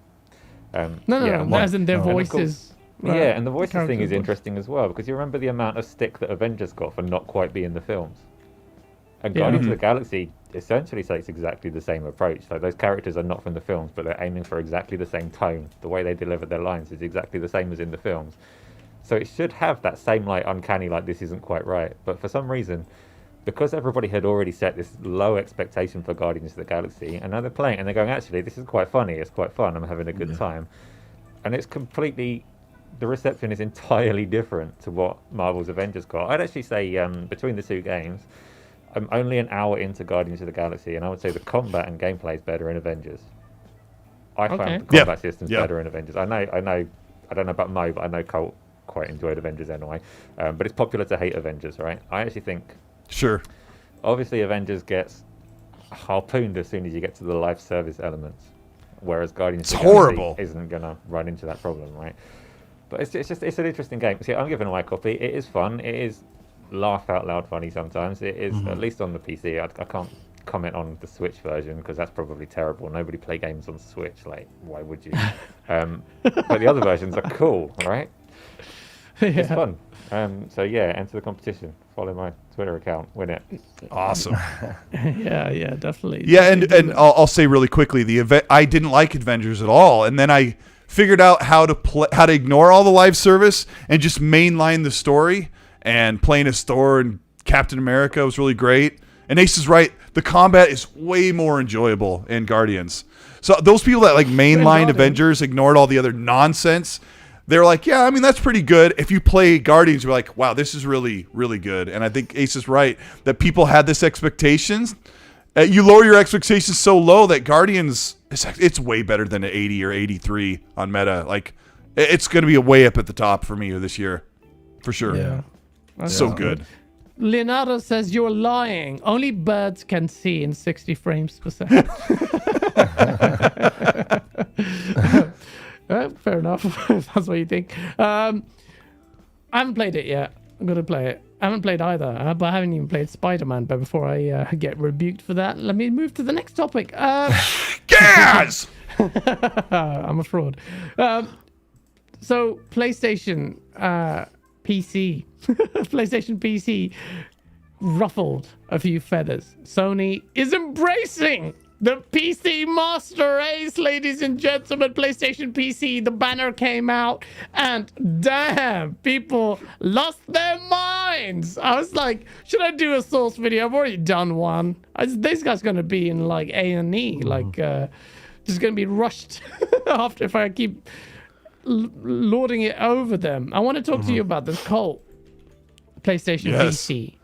No, as in their voices. And the voices thing is interesting as well because you remember the amount of stick that Avengers got for not quite being the films. And Guardians of the Galaxy essentially takes exactly the same approach. So those characters are not from the films, but they're aiming for exactly the same tone. The way they deliver their lines is exactly the same as in the films. So it should have that same uncanny, this isn't quite right. But for some reason, because everybody had already set this low expectation for Guardians of the Galaxy, and now they're playing and they're going, actually, this is quite funny. It's quite fun. I'm having a good time. And it's completely... The reception is entirely different to what Marvel's Avengers got. I'd actually say between the two games, I'm only an hour into Guardians of the Galaxy, and I would say the combat and gameplay is better in Avengers. I found the combat systems better in Avengers. I don't know about Mo, but I know Colt quite enjoyed Avengers anyway. But it's popular to hate Avengers, right? I actually think... Sure. Obviously, Avengers gets harpooned as soon as you get to the live service elements, whereas Guardians of the Galaxy isn't going to run into that problem, right? But it's an interesting game. See, I'm giving away a copy. It is fun. It is laugh out loud funny sometimes. It is, at least on the PC. I can't comment on the Switch version because that's probably terrible. Nobody play games on Switch. Why would you? But the other versions are cool, right? It's fun. Enter the competition. Follow my Twitter account. Win it. Awesome. yeah, definitely. Yeah, and I'll say really quickly, I didn't like Avengers at all, and then I figured out how to ignore all the live service and just mainline the story. And playing a store and Captain America was really great. And Ace is right. The combat is way more enjoyable in Guardians. So those people that mainline Avengers ignored all the other nonsense. They're like, yeah, I mean, that's pretty good. If you play Guardians, you're like, wow, this is really, really good. And I think Ace is right that people had this expectations. You lower your expectations so low that Guardians, it's way better than an 80 or 83 on Meta. It's going to be way up at the top for me this year. For sure. Yeah. So good. Leonardo says you're lying. Only birds can see in 60 frames per second. Fair enough. If that's what you think. I haven't played it yet. I'm going to play it. I haven't played either, but I haven't even played Spider-Man. But before I get rebuked for that, let me move to the next topic. Gas! I'm a fraud. So PlayStation PC. PlayStation PC ruffled a few feathers. Sony is embracing The PC Master Race, ladies and gentlemen, PlayStation PC, the banner came out, and damn, people lost their minds. I was like, should I do a source video? I've already done one. This guy's going to be in like A&E, like just going to be rushed after if I keep lording it over them. I want to talk to you about this Colt PlayStation PC.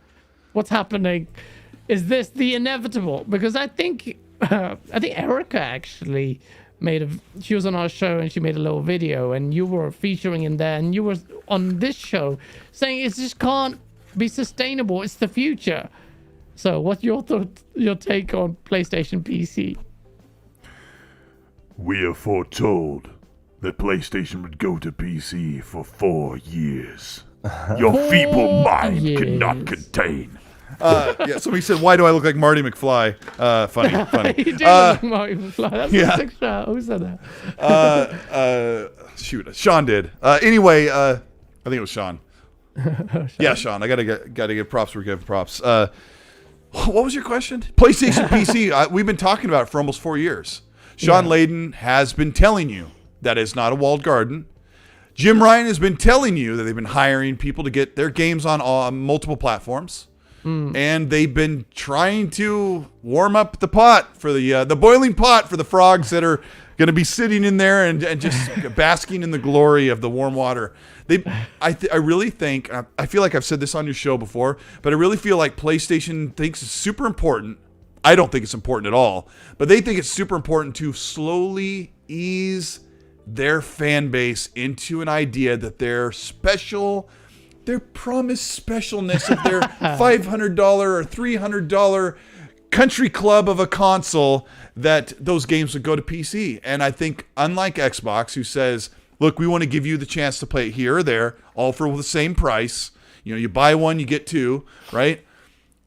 What's happening? Is this the inevitable? Because I think Erica actually she was on our show and she made a little video and you were featuring in there and you were on this show saying it just can't be sustainable. It's the future. So what's your take on PlayStation PC? We have foretold that PlayStation would go to PC for 4 years. Your feeble mind cannot contain. Somebody said, "Why do I look like Marty McFly?" Funny. You do look like Marty McFly. That's a sick shot. Who said that? Shoot, Sean did. Anyway, I think it was Sean. Yeah, Sean. I gotta give props where we give props. What was your question? PlayStation PC. We've been talking about it for almost 4 years. Sean Layden has been telling you that it's not a walled garden. Jim Ryan has been telling you that they've been hiring people to get their games on multiple platforms. And they've been trying to warm up the pot for the boiling pot for the frogs that are going to be sitting in there and just basking in the glory of the warm water. I really think, I feel like I've said this on your show before, but I really feel like PlayStation thinks it's super important. I don't think it's important at all, but they think it's super important to slowly ease their fan base into an idea that they're special. Their promised specialness of their $500 or $300 country club of a console, that those games would go to PC. And I think, unlike Xbox, who says, look, we want to give you the chance to play it here or there, all for the same price. You know, you buy one, you get two, right?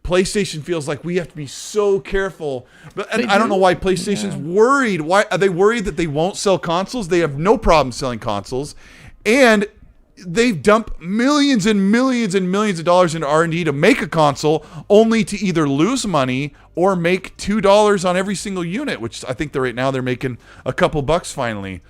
PlayStation feels like we have to be so careful. But I don't know why PlayStation's worried. Why are they worried that they won't sell consoles? They have no problem selling consoles. And they've dumped millions and millions and millions of dollars into R&D to make a console, only to either lose money or make $2 on every single unit, which I think right now they're making a couple bucks finally.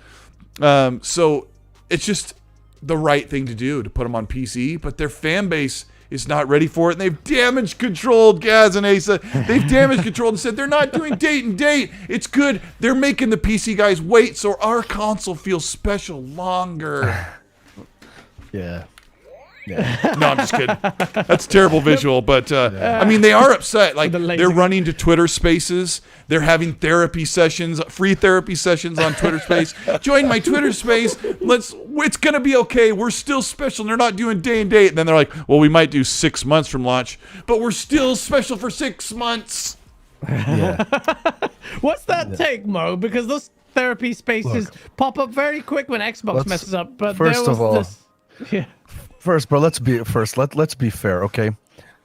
So it's just the right thing to do to put them on PC, but their fan base is not ready for it, and they've damage controlled, Gaz and Asa. They've damage controlled and said they're not doing date and date. It's good. They're making the PC guys wait so our console feels special longer. Yeah. No, I'm just kidding. That's a terrible visual, but I mean, they are upset. Like, they're running to Twitter Spaces. They're having therapy sessions, free therapy sessions on Twitter Space. Join my Twitter Space. It's gonna be okay. We're still special. And they're not doing day and date. And then they're like, well, we might do 6 months from launch, but we're still special for 6 months. Yeah. What's that take, Mo? Because those therapy spaces pop up very quick when Xbox messes up. But first there was of all, this. First, bro, let's be fair, okay?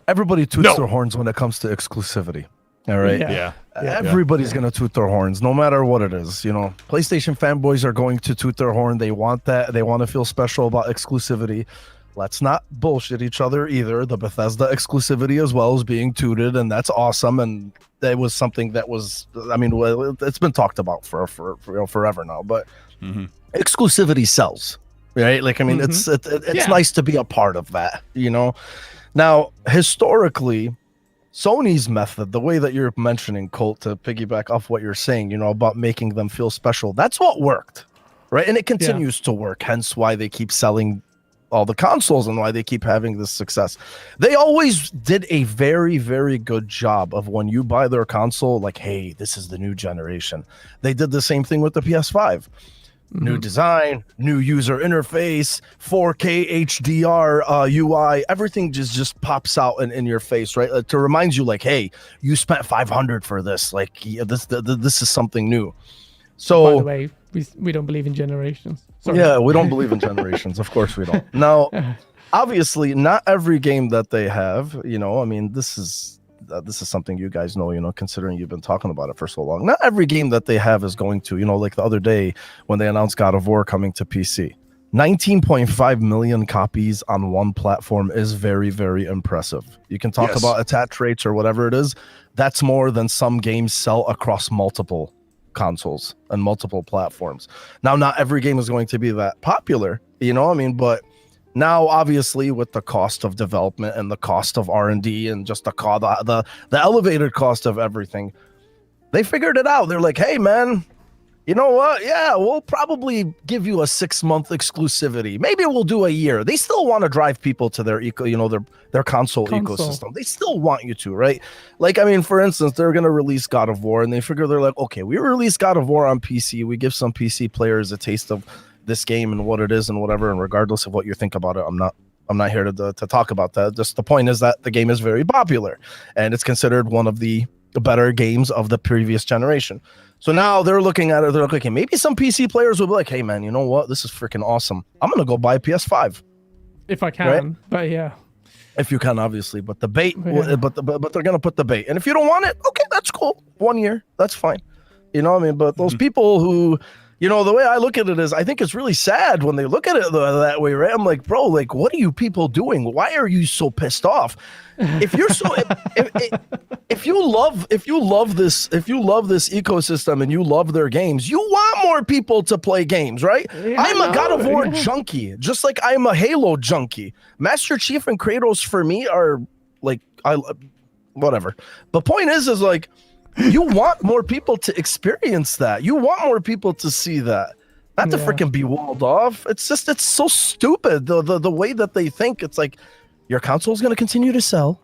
Everybody toots their horns when it comes to exclusivity. All right. Yeah. Everybody's gonna toot their horns, no matter what it is. You know, PlayStation fanboys are going to toot their horn. They want that. They want to feel special about exclusivity. Let's not bullshit each other either. The Bethesda exclusivity as well is being tooted, and that's awesome. And that was something that was, I mean, it's been talked about for forever now. But exclusivity sells. Right, like, I mean, it's nice to be a part of that, you know. Now, historically, Sony's method, the way that you're mentioning, Colt, to piggyback off what you're saying, you know, about making them feel special, that's what worked, right? And it continues to work. Hence, why they keep selling all the consoles and why they keep having this success. They always did a very, very good job of when you buy their console, like, hey, this is the new generation. They did the same thing with the PS5. New design, new user interface, 4K HDR UI, everything just pops out in your face, right? To remind you, like, hey, you spent $500 for this. Like, this is something new. So, by the way, we don't believe in generations. Sorry. Yeah, we don't believe in generations. Of course we don't. Now, obviously, not every game that they have, you know, I mean, this is something you guys know, you know, considering you've been talking about it for so long. Not every game that they have is going to, you know, like the other day when they announced God of War coming to PC. 19.5 million copies on one platform is very, very impressive. You can talk about attach rates or whatever it is. That's more than some games sell across multiple consoles and multiple platforms. Now, not every game is going to be that popular, you know what I mean? But now, obviously, with the cost of development and the cost of R&D and just the elevated cost of everything, they figured it out. They're like, hey, man, you know what? Yeah, we'll probably give you a 6-month exclusivity. Maybe we'll do a year. They still want to drive people to their their console ecosystem. They still want you to, right? Like, I mean, for instance, they're going to release God of War, and they figure they're like, okay, we release God of War on PC. We give some PC players a taste of this game and what it is and whatever. And regardless of what you think about it, I'm not here to talk about that. Just the point is that the game is very popular, and it's considered one of the better games of the previous generation. So now they're looking at it. They're like, okay, maybe some PC players will be like, hey, man, you know what? This is freaking awesome. I'm going to go buy a PS5. If I can. Right? But yeah. If you can, obviously. But the bait, but they're going to put the bait. And if you don't want it, okay, that's cool. 1 year. That's fine. You know what I mean? But those people who, you know, the way I look at it is I think it's really sad when they look at it that way, right? I'm like, bro, like, what are you people doing? Why are you so pissed off? If you're so if you love this ecosystem and you love their games, you want more people to play games, right? Yeah, I'm a God of War junkie, just like I'm a Halo junkie. Master Chief and Kratos for me are like whatever. The point is like you want more people to experience that. You want more people to see that. Not to freaking be walled off. It's so stupid. The way that they think. It's like your console is going to continue to sell.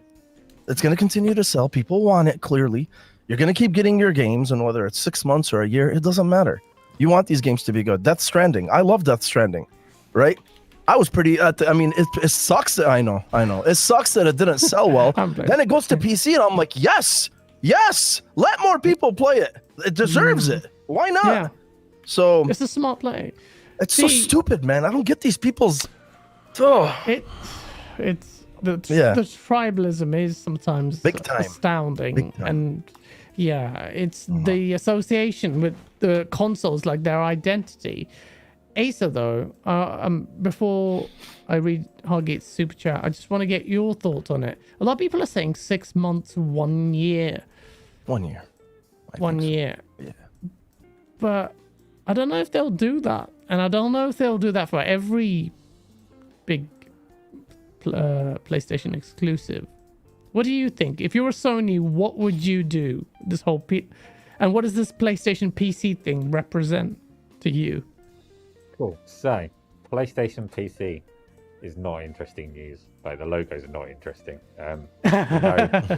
It's going to continue to sell. People want it, clearly. You're going to keep getting your games, and whether it's 6 months or a year, it doesn't matter. You want these games to be good. Death Stranding. I love Death Stranding, right? I was pretty, I mean, it sucks that, I know. It sucks that it didn't sell well. Then it goes to PC, and I'm like, yes, let more people play it. It deserves it. Why not? Yeah. So it's a smart play. It's so stupid, man. I don't get these people's. It's the tribalism is sometimes astounding, and it's the association with the consoles, like their identity. Asa, though, before I read Hargeet's super chat, I just want to get your thoughts on it. A lot of people are saying 6 months, 1 year. 1 year. 1 year. Yeah. But I don't know if they'll do that. And I don't know if they'll do that for every big PlayStation exclusive. What do you think? If you were Sony, what would you do? This whole and what does this PlayStation PC thing represent to you? Cool. So, PlayStation PC is not interesting news. Like, the logos are not interesting.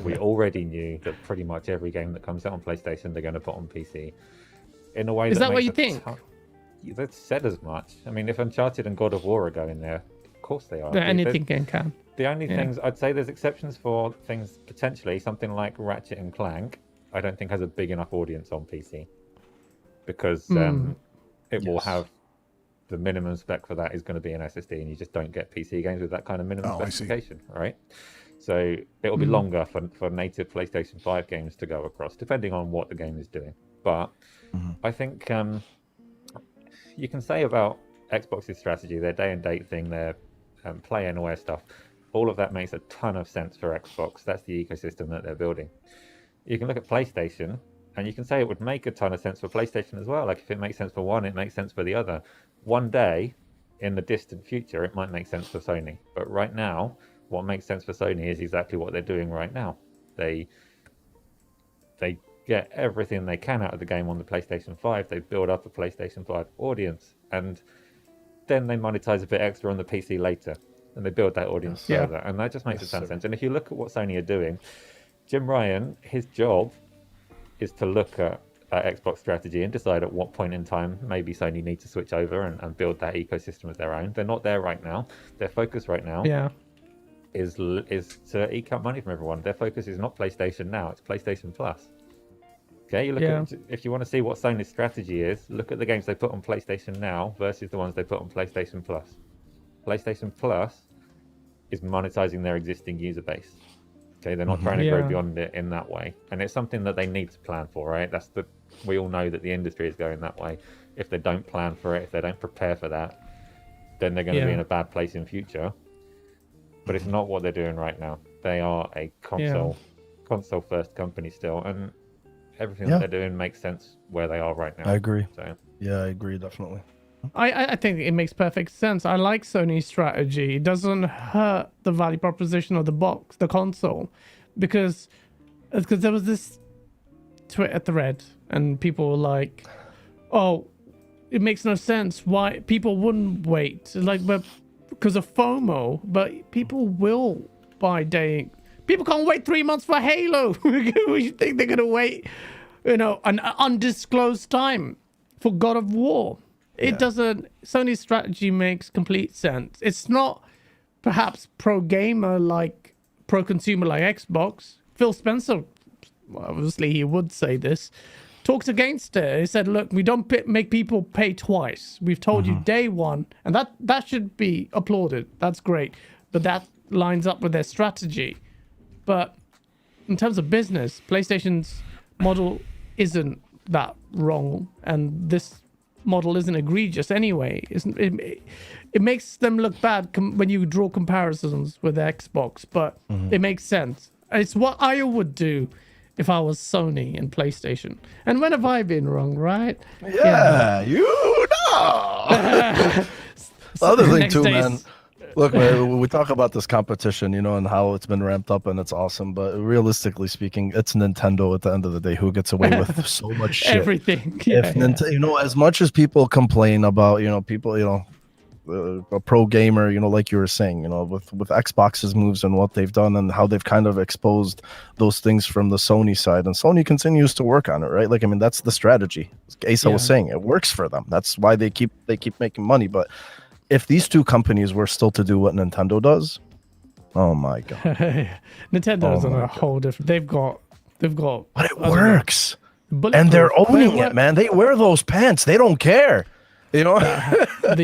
We already knew that pretty much every game that comes out on PlayStation, they're going to put on PC. In a way is that what you think? That's said as much. I mean, if Uncharted and God of War are going there, of course they are. Anything can. The only things, I'd say there's exceptions for things, potentially, something like Ratchet and Clank, I don't think has a big enough audience on PC. Because it will have, the minimum spec for that is going to be an SSD, and you just don't get PC games with that kind of minimum specification, right? So it'll be longer for native PlayStation 5 games to go across, depending on what the game is doing. But I think you can say about Xbox's strategy, their day and date thing, their play anywhere stuff, all of that makes a ton of sense for Xbox. That's the ecosystem that they're building. You can look at PlayStation, and you can say it would make a ton of sense for PlayStation as well. Like, if it makes sense for one, it makes sense for the other. One day, in the distant future, it might make sense for Sony. But right now, what makes sense for Sony is exactly what they're doing right now. They get everything they can out of the game on the PlayStation 5. They build up a PlayStation 5 audience, and then they monetize a bit extra on the PC later, and they build that audience further. And that just makes a ton of sense. And if you look at what Sony are doing, Jim Ryan, his job is to look at Xbox strategy and decide at what point in time maybe Sony needs to switch over and build that ecosystem of their own. They're not there right now. Their focus right now is to eke up money from everyone. Their focus is not PlayStation Now, it's PlayStation Plus. Okay, you look at, if you want to see what Sony's strategy is, look at the games they put on PlayStation Now versus the ones they put on PlayStation Plus. PlayStation Plus is monetizing their existing user base. Okay, they're not trying to grow beyond it in that way, and it's something that they need to plan for, right? We all know that the industry is going that way. If they don't plan for it, if they don't prepare for that, then they're going to be in a bad place in future. But it's not what they're doing right now. They are a console first company still, and everything that they're doing makes sense where they are right now. I agree. So. Yeah, I agree, definitely. I think it makes perfect sense. I like Sony's strategy. It doesn't hurt the value proposition of the console, because there was this Twitter thread and people were like, "Oh, it makes no sense why people wouldn't wait." Like, but because of FOMO, but people will buy day. People can't wait 3 months for Halo. You think they're gonna wait, an undisclosed time for God of War? It doesn't. Sony's strategy makes complete sense. It's not perhaps pro gamer like pro consumer like Xbox. Phil Spencer, obviously he would say this, talks against it. He said, "Look, we don't make people pay twice. We've told you day one," and that should be applauded. That's great, but that lines up with their strategy. But in terms of business, PlayStation's model isn't that wrong, and this model isn't egregious anyway. It makes them look bad when you draw comparisons with Xbox, but it makes sense. It's what I would do if I was Sony and PlayStation. And when have I been wrong, right? Yeah. You know. The other thing too, man. Look, man, we talk about this competition, and how it's been ramped up and it's awesome. But realistically speaking, it's Nintendo at the end of the day who gets away with so much shit. Everything. As much as people complain about, people, a pro gamer, like you were saying, with Xbox's moves and what they've done and how they've kind of exposed those things from the Sony side, and Sony continues to work on it, right? Like, I mean, that's the strategy. Asa was saying it works for them. That's why they keep making money. But if these two companies were still to do what Nintendo does, oh my god, Nintendo's on a whole different. They've got. But it works, and they're owning it, man. They wear those pants. They don't care. The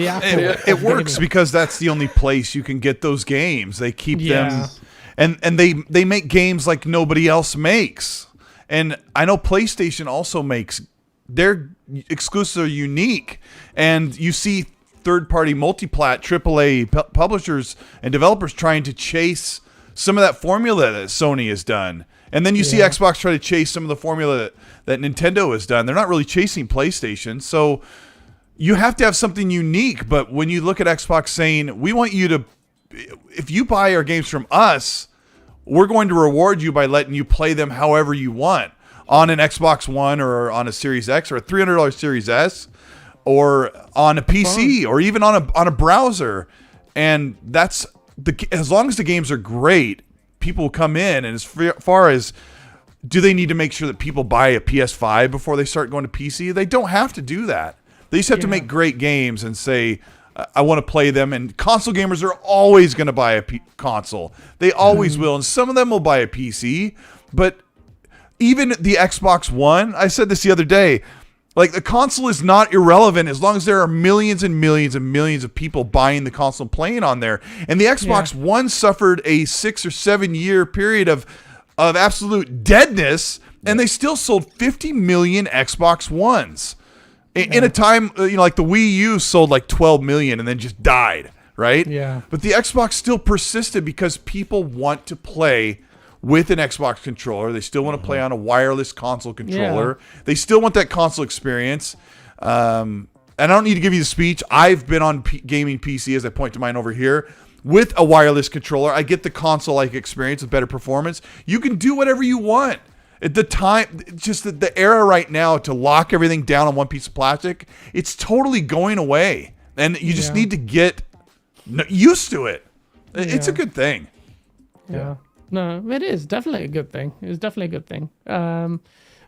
Apple, it works because that's the only place you can get those games. They keep them, and they make games like nobody else makes. And I know PlayStation also makes their exclusives are unique, and you see third-party multi-plat AAA publishers and developers trying to chase some of that formula that Sony has done. And then you see Xbox try to chase some of the formula that Nintendo has done. They're not really chasing PlayStation. So you have to have something unique. But when you look at Xbox saying, we want you to, if you buy our games from us, we're going to reward you by letting you play them however you want on an Xbox One or on a Series X or a $300 Series S, or on a PC, or even on a browser. And that's as long as the games are great, people will come in. And as far as, do they need to make sure that people buy a PS5 before they start going to PC? They don't have to do that. They just have to make great games and say, I want to play them. And console gamers are always going to buy a console. They always will. And some of them will buy a PC. But even the Xbox One, I said this the other day, like, the console is not irrelevant as long as there are millions and millions and millions of people buying the console and playing on there. And the Xbox One suffered a 6 or 7 year period of absolute deadness, and they still sold 50 million Xbox Ones. In a time, like the Wii U sold like 12 million and then just died, right? Yeah. But the Xbox still persisted because people want to play with an Xbox controller. They still want to play on a wireless console controller. They still want that console experience. And I don't need to give you the speech. I've been on gaming PC, as I point to mine over here, with a wireless controller. I get the console-like experience with better performance. You can do whatever you want. At the time, just the era right now to lock everything down on one piece of plastic, it's totally going away. And you just need to get used to it. It's a good thing. Yeah. No, it is definitely a good thing. It's definitely a good thing.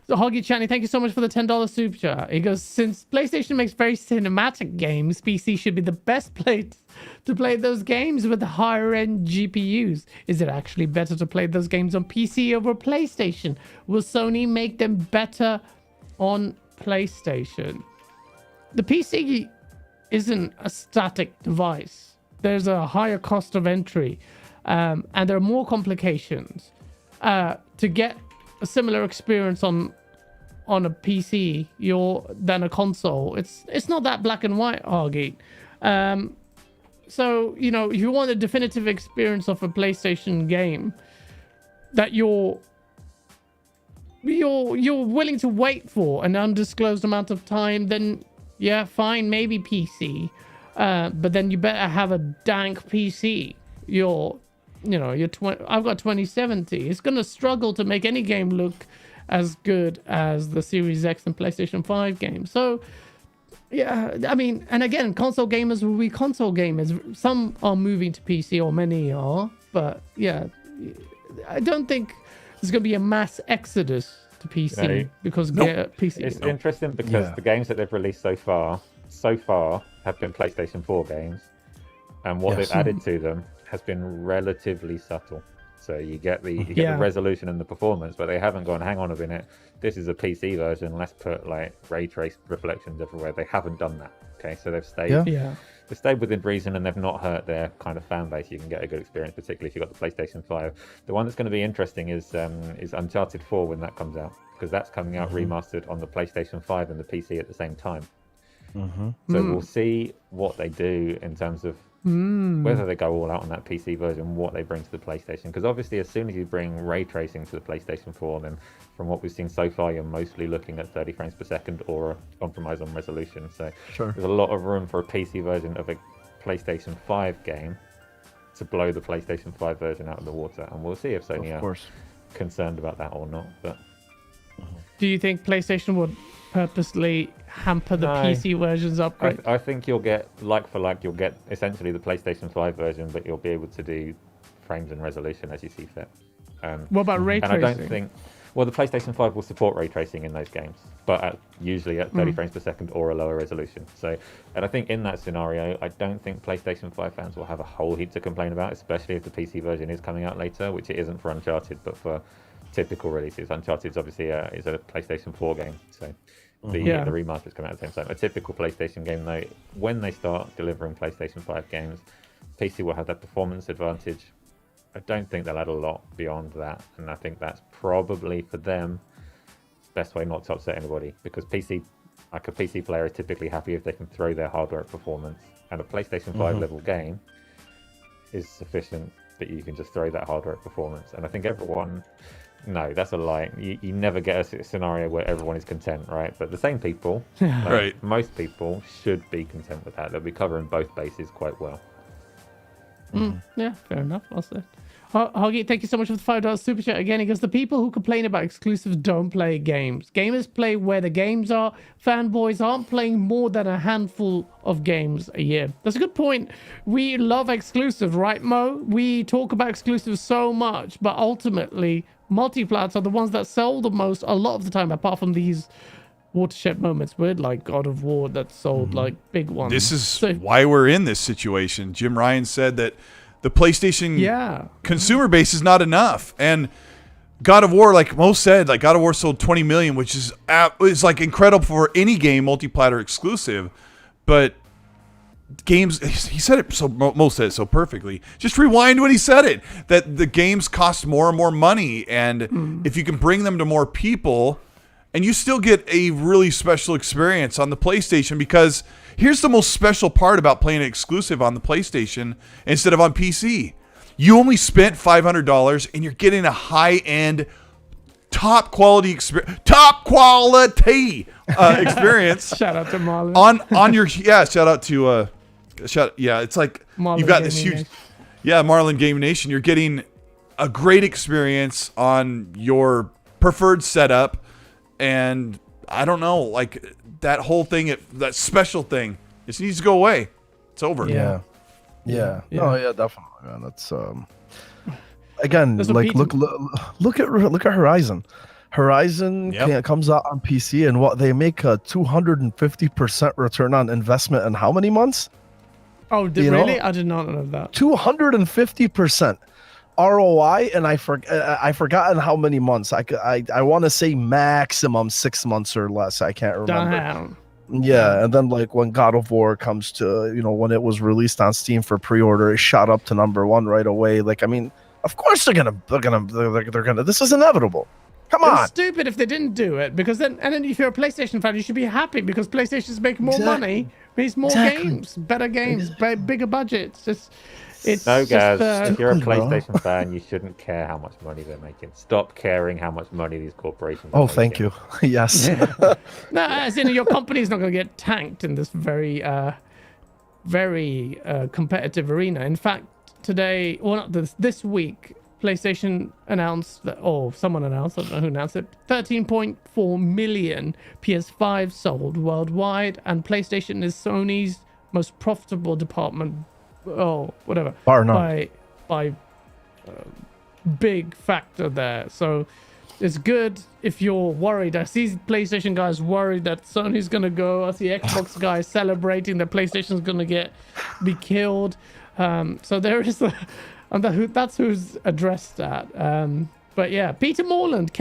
So Hoggy Channy, thank you so much for the $10 super chat. He goes, since PlayStation makes very cinematic games, PC should be the best place to play those games with the higher end GPUs. Is it actually better to play those games on PC over PlayStation? Will Sony make them better on PlayStation? The PC isn't a static device. There's a higher cost of entry. And there are more complications to get a similar experience on a PC than a console. It's not that black and white, Hargate. So, you know, if you want a definitive experience of a PlayStation game that you're willing to wait for an undisclosed amount of time, then yeah, fine, maybe PC. But then you better have a dank PC. I've got 2070. It's gonna struggle to make any game look as good as the Series X and PlayStation 5 game. So yeah, I mean, and again, console gamers will be console gamers. Some are moving to PC, or many are, but yeah, I don't think there's going to be a mass exodus to PC because PC. It's interesting because the games that they've released so far have been PlayStation 4 games, and what they've added to them has been relatively subtle. So you get the resolution and the performance, but they haven't gone, hang on a minute, this is a PC version, let's put like ray trace reflections everywhere. They haven't done that. Okay, so they've stayed they've stayed within reason, and they've not hurt their kind of fan base. You can get a good experience, particularly if you've got the PlayStation 5. The one that's going to be interesting is Uncharted 4 when that comes out, because that's coming out remastered on the PlayStation 5 and the PC at the same time. So we'll see what they do in terms of whether they go all out on that PC version, what they bring to the PlayStation. Because obviously, as soon as you bring ray tracing to the PlayStation 4, then from what we've seen so far, you're mostly looking at 30 frames per second or a compromise on resolution. So there's a lot of room for a PC version of a PlayStation 5 game to blow the PlayStation 5 version out of the water. And we'll see if Sony are concerned about that or not. But do you think PlayStation would purposely hamper the PC version's upgrade? I think you'll get, like for like, you'll get essentially the PlayStation 5 version, but you'll be able to do frames and resolution as you see fit. What about ray tracing? And I don't think... Well, the PlayStation 5 will support ray tracing in those games, but usually at 30 frames per second or a lower resolution. So, and I think in that scenario, I don't think PlayStation 5 fans will have a whole heap to complain about, especially if the PC version is coming out later, which it isn't for Uncharted, but for typical releases. Uncharted is obviously is a PlayStation 4 game, so the remasters come out at the same time. A typical PlayStation game, though, when they start delivering PlayStation 5 games, PC will have that performance advantage. I don't think they'll add a lot beyond that, and I think that's probably for them best way not to upset anybody, because a PC player is typically happy if they can throw their hardware at performance, and a PlayStation 5 level game is sufficient that you can just throw that hardware at performance. And I think everyone, no, that's a lie. You never get a scenario where everyone is content, right? But the same people, most people should be content with that. They'll be covering both bases quite well. Yeah, fair enough. Well said. Hoggy, thank you so much for the $5 super chat again. He goes, the people who complain about exclusives don't play games. Gamers play where the games are. Fanboys aren't playing more than a handful of games a year. That's a good point. We love exclusives, right, Mo? We talk about exclusives so much, but ultimately, multiplats are the ones that sell the most a lot of the time, apart from these watershed moments with like God of War that sold like big ones. This is why we're in this situation. Jim Ryan said that the PlayStation consumer base is not enough, and God of War, like Mo said, like God of War sold 20 million, which is like incredible for any game multi-platter exclusive. But games, he said it so, Mo said it so perfectly. Just rewind when he said it, that the games cost more and more money, and if you can bring them to more people, and you still get a really special experience on the PlayStation, because here's the most special part about playing an exclusive on the PlayStation instead of on PC. You only spent $500 and you're getting a high-end, top quality experience. Shout out to Marlon. on your shout out to it's like Marlon you've got this Gaming huge Nation. Marlon Game Nation. You're getting a great experience on your preferred setup. And I don't know, like that whole thing, that special thing, it needs to go away. It's over. Yeah. No, yeah, definitely, man. That's again, like look at Horizon. Horizon comes out on PC, and what they make a 250% return on investment in how many months? Oh, really? I did not know that. 250%. ROI, and I forgotten how many months. I want to say maximum 6 months or less. I can't remember. Damn. Yeah, and then like when God of War comes to, when it was released on Steam for pre-order, it shot up to #1 right away. Like, I mean, of course they're gonna. This is inevitable. Come on. It's stupid if they didn't do it, because then if you're a PlayStation fan, you should be happy because PlayStation's making more money means more games, better games, bigger budgets. It's No, guys, just, if you're a Good, bro. PlayStation fan, you shouldn't care how much money they're making. Stop caring how much money these corporations Oh, are thank making. you. Yes. no, as in your company's not going to get tanked in this very competitive arena. In fact, today, well, not this week, PlayStation announced that, or someone announced, I don't know who announced it, 13.4 million PS5 sold worldwide, and PlayStation is Sony's most profitable department, whatever, Bar none. by big factor there. So it's good if you're worried. I see PlayStation guys worried that Sony's gonna go. I see Xbox guys celebrating that PlayStation's gonna be killed. So there is that's who's addressed that. But yeah, Peter Morland,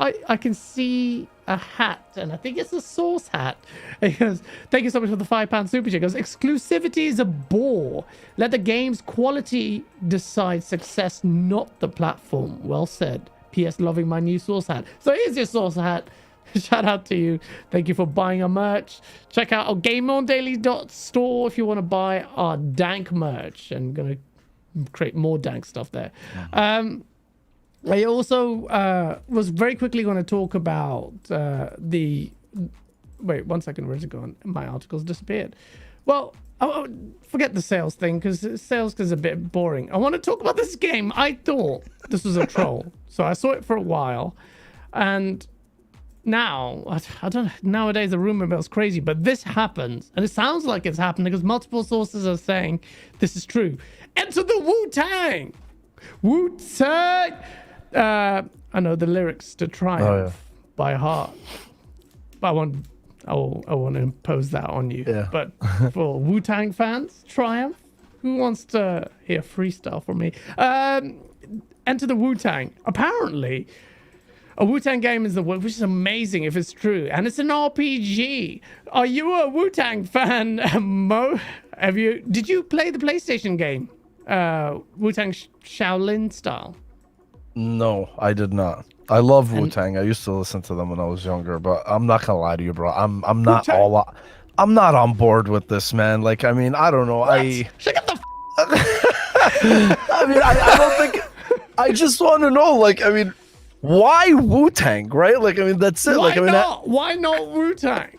I can see a hat, and I think it's a Source hat. He goes, thank you so much for the £5 super chat. He goes, exclusivity is a bore. Let the game's quality decide success, not the platform. Well said. P.S. Loving my new Source hat. So here's your Source hat. Shout out to you. Thank you for buying our merch. Check out our GameOnDaily.store if you want to buy our dank merch. And going to create more dank stuff there. I also was very quickly going to talk about wait 1 second, where's it gone? My article's disappeared. Well, forget the sales thing, because sales is a bit boring. I want to talk about this game. I thought this was a troll, so I saw it for a while, and now I don't know, nowadays the rumor mill's crazy, but this happens, and it sounds like it's happened because multiple sources are saying this is true. Enter the Wu-Tang. I know the lyrics to Triumph by heart, but I want to impose that on you. Yeah. But for Wu-Tang fans, Triumph, who wants to hear freestyle from me? Enter the Wu-Tang. Apparently, a Wu-Tang game is which is amazing if it's true, and it's an RPG. Are you a Wu-Tang fan, Mo? Did you play the PlayStation game, Wu-Tang Shaolin style? No, I did not. I love Wu-Tang. I used to listen to them when I was younger, but I'm not gonna lie to you, bro. I'm not Wu-Tang. I'm not on board with this, man. Like, I mean, I don't know. Shut the I mean, I don't think. I just want to know, like, I mean, why Wu-Tang, right? Like, I mean, that's it. Like, I mean, why not Wu-Tang?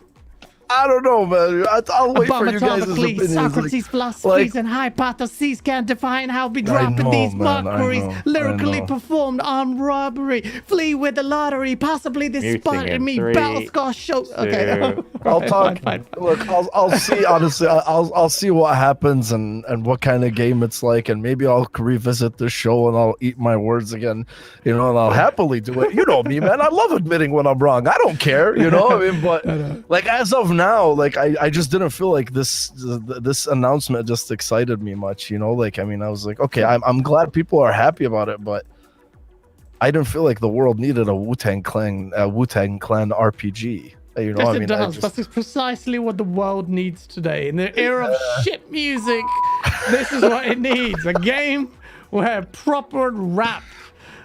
I don't know, man. I'll wait for you guys' opinions. Socrates' philosophies and hypotheses can't define how we drop in these mockeries. Lyrically performed armed robbery. Flee with the lottery. Possibly this spotted me. Battle scar show. Okay. I'll talk. Fine. Look, I'll see. Honestly, I'll see what happens and what kind of game it's like, and maybe I'll revisit the show and I'll eat my words again, you know, and I'll happily do it. You know me, man. I love admitting when I'm wrong. I don't care, you know. I mean, but like as of now, like I just didn't feel like this announcement just excited me much, you know. Like, I mean, I was like, okay, I'm glad people are happy about it, but I didn't feel like the world needed a Wu-Tang Clain RPG. You know, Yes, I mean, it does. That's precisely what the world needs today. In the era of shit music, this is what it needs. A game where proper rap.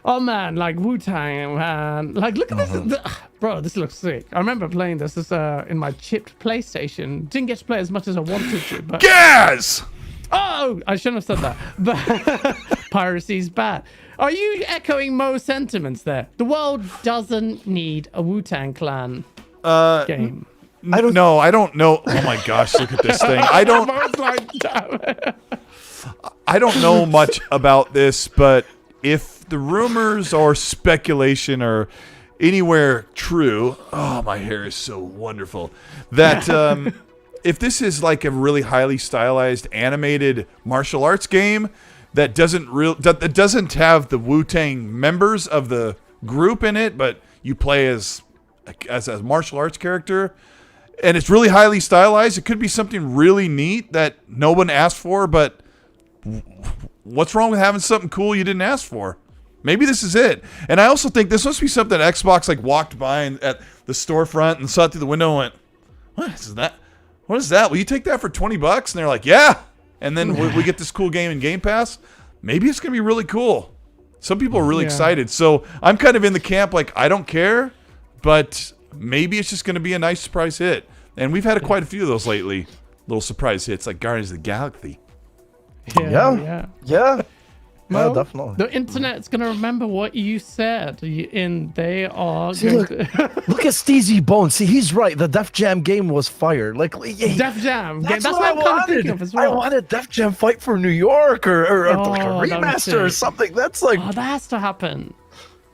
Oh man, like Wu-Tang, man. Like, look at this. Bro, this looks sick. I remember playing this in my chipped PlayStation. Didn't get to play as much as I wanted to, but... Gas! Oh, I shouldn't have said that. But piracy's bad. Are you echoing Mo's sentiments there? The world doesn't need a Wu-Tang Clan game. I don't know. Oh my gosh, look at this thing. I don't know much about this, but if the rumors or speculation are anywhere true, oh, my hair is so wonderful, that if this is like a really highly stylized animated martial arts game that doesn't have the Wu-Tang members of the group in it, but you play as a martial arts character, and it's really highly stylized, it could be something really neat that no one asked for, but what's wrong with having something cool you didn't ask for? Maybe this is it. And I also think this must be something Xbox like walked by at the storefront and saw through the window and went, what is that? What is that? Will you take that for $20? And they're like, yeah. And then we get this cool game in Game Pass. Maybe it's going to be really cool. Some people are really excited. So I'm kind of in the camp like, I don't care, but maybe it's just going to be a nice surprise hit. And we've had quite a few of those lately. Little surprise hits like Guardians of the Galaxy. Yeah. Well, definitely. The internet's gonna remember what you said, and they are. See, going look, to... look at Steezy Bones. See, he's right. The Def Jam game was fire. Like Def Jam. That's what what I'm kind of thinking of as well. I wanted Def Jam Fight for New York or like a Oh, that was remaster or sick. something. That's like, Oh, that has to happen.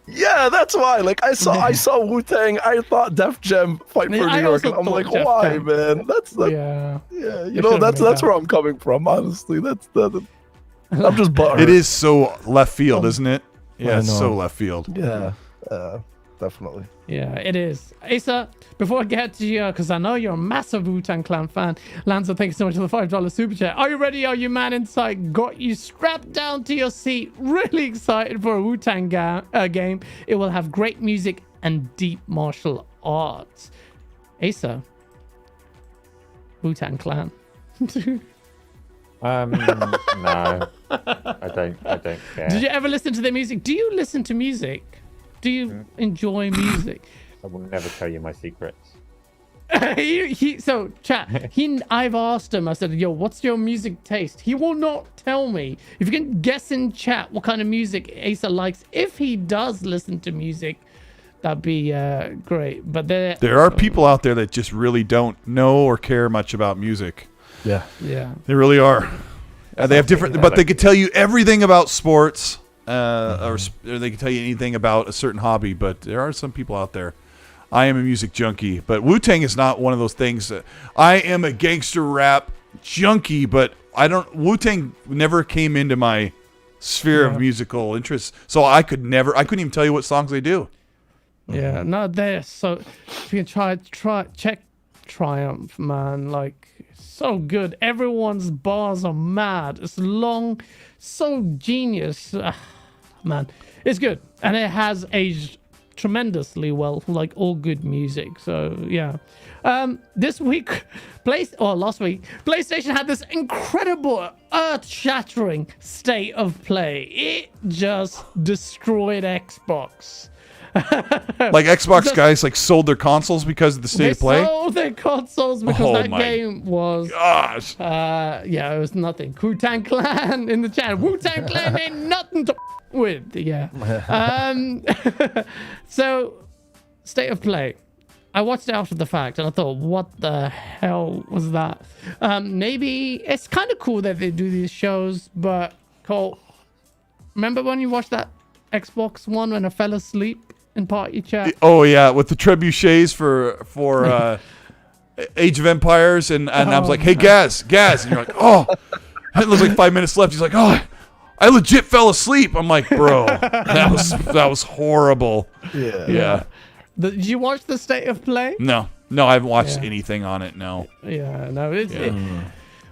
yeah, that's why. Like I saw Wu-Tang. I thought Def Jam Fight for Yeah, New I York, also and I'm like, thought Def why, Jam. man? That's like, Yeah. yeah, They you know, should've that's made that. where I'm coming from. Honestly, I'm just butthurt. It is so left field, isn't it? Yeah, I it's know. so left field. Yeah, definitely. Yeah, it is. Asa, before I get to you, because I know you're a massive Wu-Tang Clan fan, Lanza, thank you so much for the $5 super chat. Are you ready? Are you man inside? Got you strapped down to your seat. Really excited for a Wu-Tang game. It will have great music and deep martial arts. Asa, Wu-Tang Clan. No, I don't care. Did you ever listen to their music? Do you listen to music? Do you enjoy music? I will never tell you my secrets. So chat, I've asked him, I said, yo, what's your music taste? He will not tell me. If you can guess in chat what kind of music Asa likes, if he does listen to music, that'd be great. But There are people out there that just really don't know or care much about music. Yeah. They really are. They have different, but they could tell you everything about sports, or they could tell you anything about a certain hobby. But there are some people out there. I am a music junkie, but Wu-Tang is not one of those things. I am a gangster rap junkie, but Wu-Tang never came into my sphere of musical interests, so I couldn't even tell you what songs they do. Yeah, no, they're so. If you can check Triumph, man, like so good. Everyone's bars are mad. It's long, so genius, man. It's good, and it has aged tremendously well, like all good music. So yeah, this week, last week, PlayStation had this incredible, earth-shattering state of play. It just destroyed Xbox. Like Xbox guys like sold their consoles because of the state of play. They sold their consoles because that my game was. Gosh. Yeah, it was nothing. Wu-Tang Clan in the chat. Wu-Tang Clan ain't nothing to with. Yeah. So, state of play. I watched it after the fact and I thought, what the hell was that? Maybe it's kind of cool that they do these shows, but Cole, remember when you watched that Xbox One when I fell asleep in party chat? Oh yeah, with the trebuchets for Age of Empires, and I was like, hey, Gaz, and you're like, oh, it was like 5 minutes left. He's like, oh, I legit fell asleep. I'm like, bro, that was horrible. Yeah. Did you watch the state of play? No, I haven't watched anything on it. No. Yeah, no.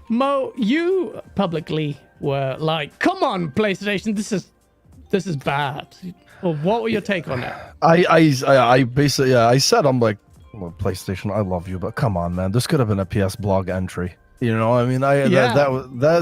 Mo, you publicly were like, "Come on, PlayStation, this is bad." Well, what were your take on it? I basically I said, I'm like, well, PlayStation, I love you, but come on, man, this could have been a PS blog entry. You know, I mean,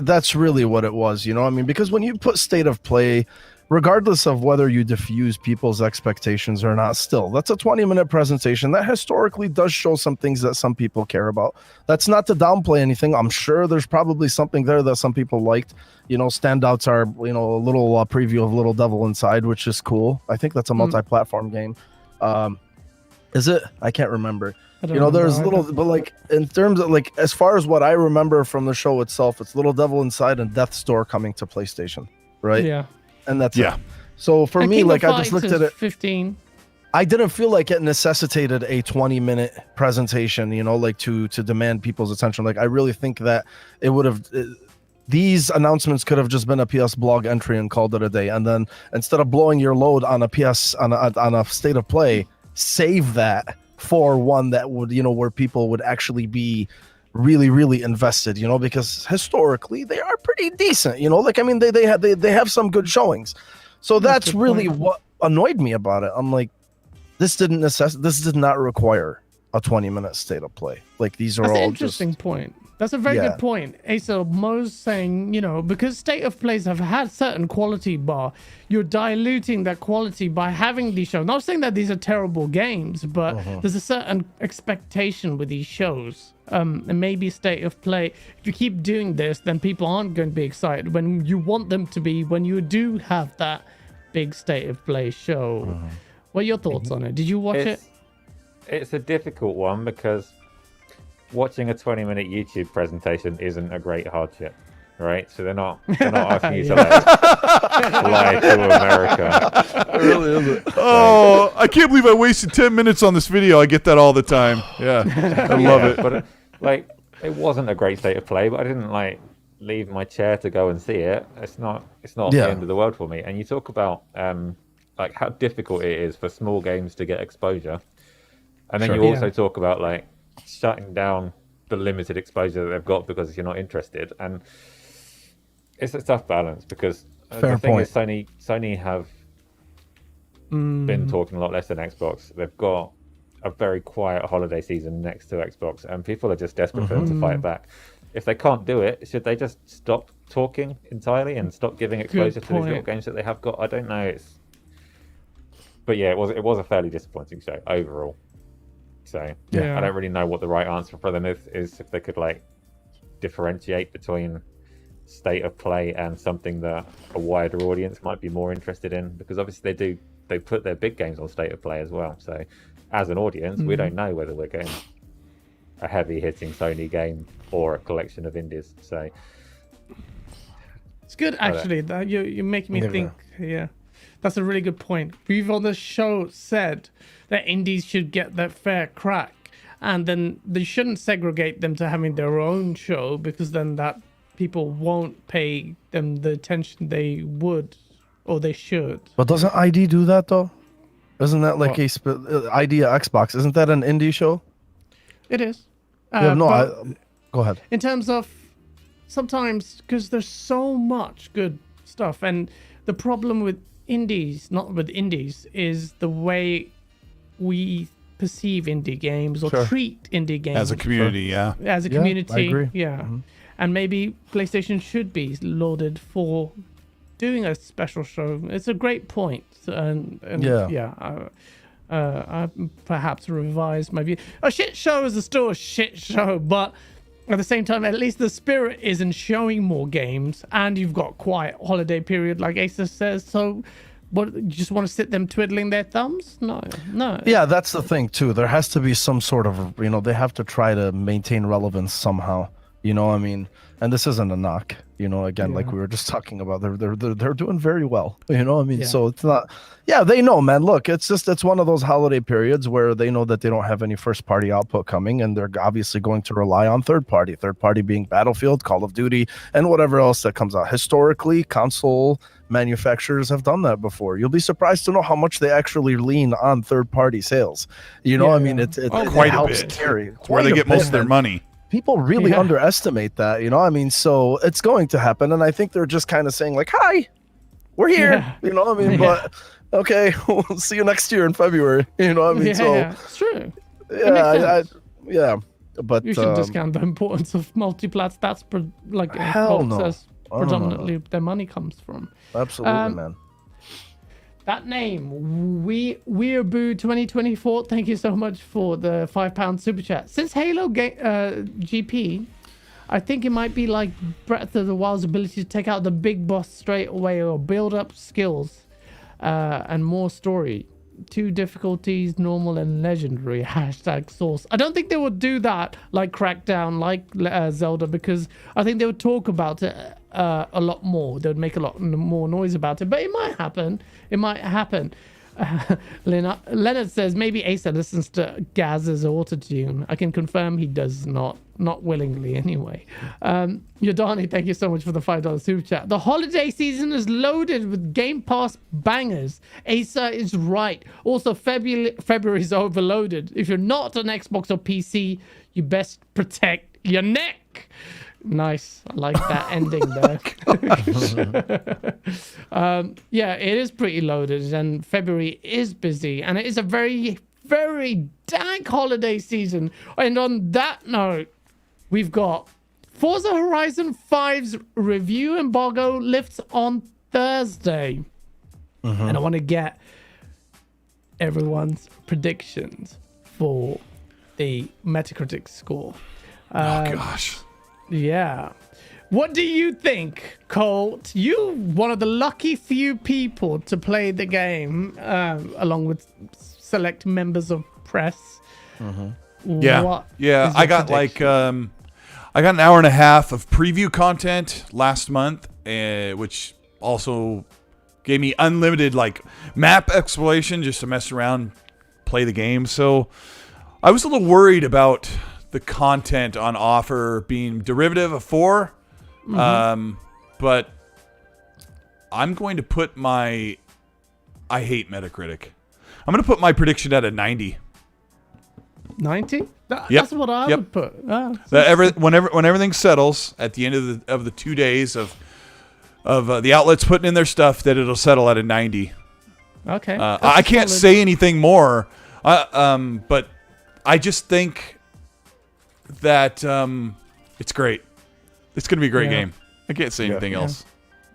that's really what it was. You know, I mean, because when you put state of play, regardless of whether you diffuse people's expectations or not, still, that's a 20-minute presentation that historically does show some things that some people care about. That's not to downplay anything. I'm sure there's probably something there that some people liked. You know, standouts are, you know, a little preview of Little Devil Inside, which is cool. I think that's a multi-platform game. Is it? I can't remember. You know, there's little, but like in terms of like, as far as what I remember from the show itself, it's Little Devil Inside and Death's Door coming to PlayStation, right? Yeah. And that's it. So for me, like, I just looked at it. 15. I didn't feel like it necessitated a 20-minute presentation, you know, like to demand people's attention. Like, I really think that it would have. These announcements could have just been a PS blog entry and called it a day. And then instead of blowing your load on a PS on a state of play, save that for one that would, you know, where people would actually be really, really invested, you know, because historically they are pretty decent, you know, like, I mean, they have some good showings. So that's really what annoyed me about it. I'm like, this did not require a 20-minute state of play. Like, these are all interesting point. That's a very good point. Asa Mo's saying, you know, because state of plays have had certain quality bar, you're diluting that quality by having these shows. Not saying that these are terrible games, but there's a certain expectation with these shows. And maybe state of play, if you keep doing this, then people aren't going to be excited when you want them to be, when you do have that big state of play show. What are your thoughts on it? Did you watch it? It's a difficult one because watching a 20-minute YouTube presentation isn't a great hardship, right? So they're not asking you to fly to America. It really isn't. Oh, I can't believe I wasted 10 minutes on this video. I get that all the time. Yeah, I love it. But it wasn't a great state of play, but I didn't leave my chair to go and see it. It's not the end of the world for me. And you talk about how difficult it is for small games to get exposure. And then you also talk about shutting down the limited exposure that they've got because you're not interested, and it's a tough balance because the thing is Sony have been talking a lot less than Xbox. They've got a very quiet holiday season next to Xbox, and people are just desperate for them to fight back. If they can't do it, should they just stop talking entirely and stop giving exposure to these little games that they have got? I don't know. But yeah, it was a fairly disappointing show overall. So I don't really know what the right answer for them is if they could differentiate between state of play and something that a wider audience might be more interested in, because obviously they put their big games on state of play as well. So as an audience, we don't know whether we're getting a heavy hitting Sony game or a collection of indies. So it's good actually that you're making me think. Yeah, that's a really good point. We've on the show said that indies should get that fair crack, and then they shouldn't segregate them to having their own show, because then that people won't pay them the attention they would or they should. But doesn't ID do that though? Isn't that ID at Xbox? Isn't that an indie show? It is. Go ahead. In terms of sometimes, because there's so much good stuff, and the problem with indies, not with indies, is the way we perceive indie games or treat indie games as a community. As a community, I agree. And maybe PlayStation should be lauded for doing a special show. It's a great point, and I perhaps revise my view. A shit show is still a shit show, but at the same time, at least the spirit is in showing more games, and you've got quiet holiday period, like Asa says. So, what, you just want to sit them twiddling their thumbs? No. Yeah, that's the thing too. There has to be some sort of, they have to try to maintain relevance somehow. And this isn't a knock. Again, like we were just talking about, they're doing very well. So it's not. Yeah, they know, man. Look, it's one of those holiday periods where they know that they don't have any first party output coming, and they're obviously going to rely on third party being Battlefield, Call of Duty, and whatever else that comes out. Historically, console manufacturers have done that before. You'll be surprised to know how much they actually lean on third party sales. It quite helps a bit. carry. It's where they get most of their money. People really underestimate that, so it's going to happen. And I think they're just kind of saying hi, we're here, but okay, we'll see you next year in February, so it's true. But you should discount the importance of multiplats. That's says predominantly their money comes from. Absolutely, man. That name, Weeaboo 2024. Thank you so much for the £5 super chat. Since Halo GP, I think it might be like Breath of the Wild's ability to take out the big boss straight away or build up skills and more story. 2 difficulties, normal and legendary. #source. I don't think they would do that like Crackdown, like Zelda, because I think they would talk about it a lot more. They would make a lot more noise about it, but it might happen. Leonard says maybe Asa listens to Gaz's autotune. I can confirm he does not willingly anyway. Yodani, thank you so much for the $5 super chat. The holiday season is loaded with Game Pass bangers. Asa is right. Also, February is overloaded. If you're not on Xbox or PC, you best protect your neck. Nice. I like that ending there. It is pretty loaded, and February is busy, and it is a very, very dank holiday season. And on that note, we've got Forza Horizon 5's review embargo lifts on Thursday. And I want to get everyone's predictions for the Metacritic score. Oh gosh. Yeah. What do you think, Colt? You one of the lucky few people to play the game, along with select members of press. Yeah, I got an hour and a half of preview content last month, which also gave me unlimited map exploration just to mess around, play the game. So I was a little worried about the content on offer being derivative of 4. But I'm going to put I hate Metacritic. I'm going to put my prediction at a 90. 90? That's what I would put. When everything settles at the end of the 2 days of the outlets putting in their stuff, that it'll settle at a 90. Okay. I can't say anything more, but I just think that it's great. It's going to be a great game. I can't say anything else.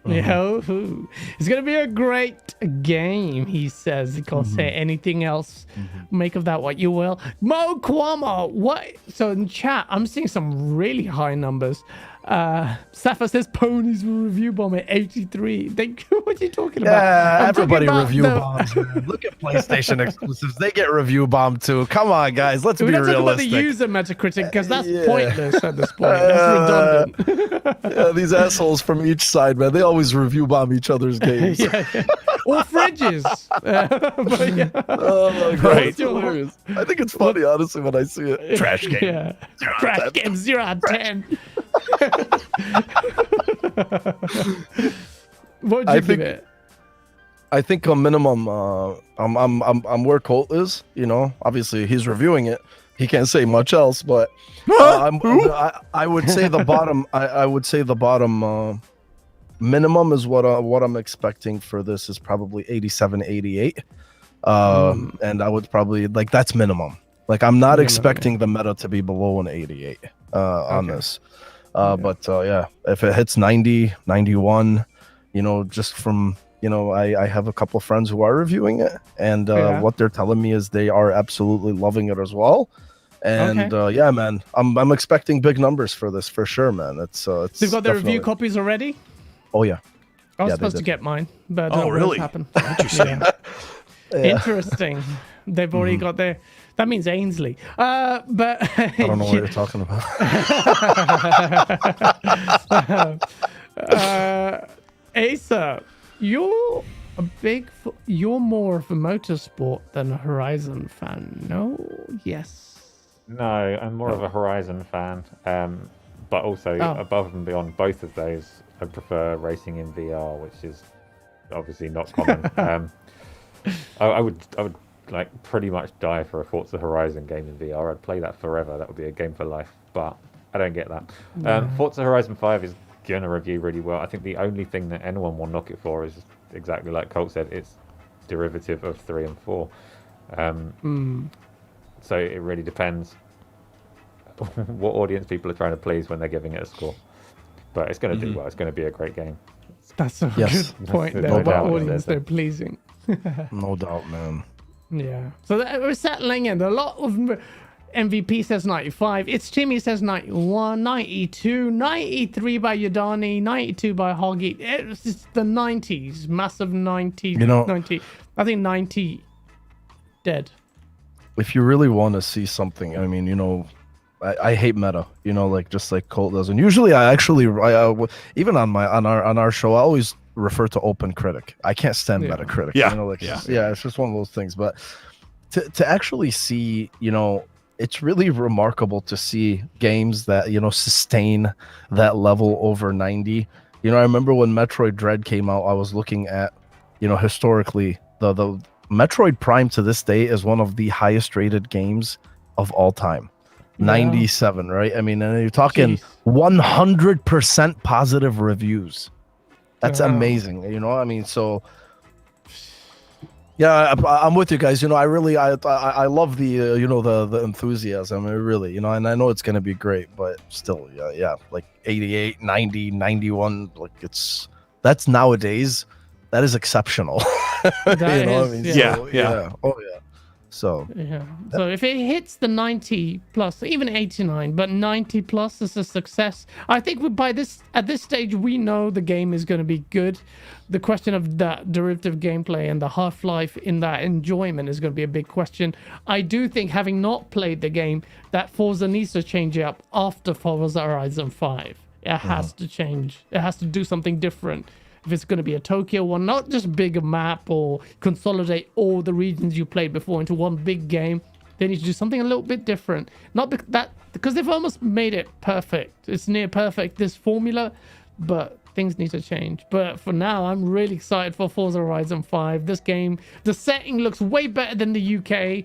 It's going to be a great game, he says. He can't say anything else. Make of that what you will. Mo Kwama, what? So in chat, I'm seeing some really high numbers. Safa says ponies will review bomb at 83. What are you talking about? Yeah, everybody review bombs. Man. Look at PlayStation exclusives. They get review bombed too. Come on, guys. Let's be realistic. Talk about the user Metacritic because that's pointless at this point. That's redundant. Yeah, these assholes from each side, man. They always review bomb each other's games. Or fridges. Oh my god, Right. it's hilarious. I think it's funny, honestly, when I see it. Trash game. Yeah. Trash game 0 out of 10. What would you give it? I think a minimum. I'm where Colt is. You know, obviously he's reviewing it. He can't say much else, but I would say the bottom. I would say the bottom minimum is what I'm expecting for this is probably 87, 88. And I would probably that's minimum. I'm not expecting the meta to be below an 88 on this. But if it hits 90, 91, just from, I have a couple of friends who are reviewing it, and what they're telling me is they are absolutely loving it as well. And man, I'm expecting big numbers for this for sure, man. It's They've got their review copies already? Oh yeah. I was supposed to get mine, but really? Happened. Interesting. Interesting. They've already got their. That means Ainsley. But I don't know what you're talking about. Asa, you're more of a motorsport than a Horizon fan. No? Yes. No, I'm more of a Horizon fan. But also above and beyond both of those, I prefer racing in VR, which is obviously not common. I would pretty much die for a Forza Horizon game in VR. I'd play that forever. That would be a game for life. But I don't get that. Forza Horizon 5 is gonna review really well. I think the only thing that anyone will knock it for is exactly like Colt said. It's derivative of 3 and 4. So it really depends what audience people are trying to please when they're giving it a score. But it's going to do well. It's going to be a great game. That's a good point there. What audience they're pleasing. No doubt, man. Yeah. So we're settling in. A lot of MVP says 95. It's Timmy says 91, 92, 93 by Yadani, 92 by Hoggy. It's just the 90s. Massive 90. 90. I think 90 dead. If you really want to see something, I mean, I hate meta, just like Colt does. And usually I even on our show, I always refer to Open Critic. I can't stand Metacritic. It's just one of those things. But to actually see, it's really remarkable to see games that, sustain that level over 90. I remember when Metroid Dread came out, I was looking at, historically, the Metroid Prime to this day is one of the highest rated games of all time. 97, right? I mean, and you're talking 100% positive reviews. That's amazing. I mean, so Yeah, I'm with you guys. I love the the enthusiasm. Really, and I know it's gonna be great, but still, yeah, like 88, 90, 91, like that's nowadays, that is exceptional. That is, Yeah. Oh yeah. So yeah. So if it hits the 90 plus, even 89, but 90 plus is a success. I think at this stage, we know the game is going to be good. The question of that derivative gameplay and the half-life in that enjoyment is going to be a big question. I do think, having not played the game, that Forza needs to change it up after Forza Horizon 5. It has to change. It has to do something different. If it's going to be a Tokyo one, not just bigger map or consolidate all the regions you played before into one big game, they need to do something a little bit different. Not because they've almost made it perfect. It's near perfect, this formula, but things need to change. But for now, I'm really excited for Forza Horizon 5. This game, the setting looks way better than the UK.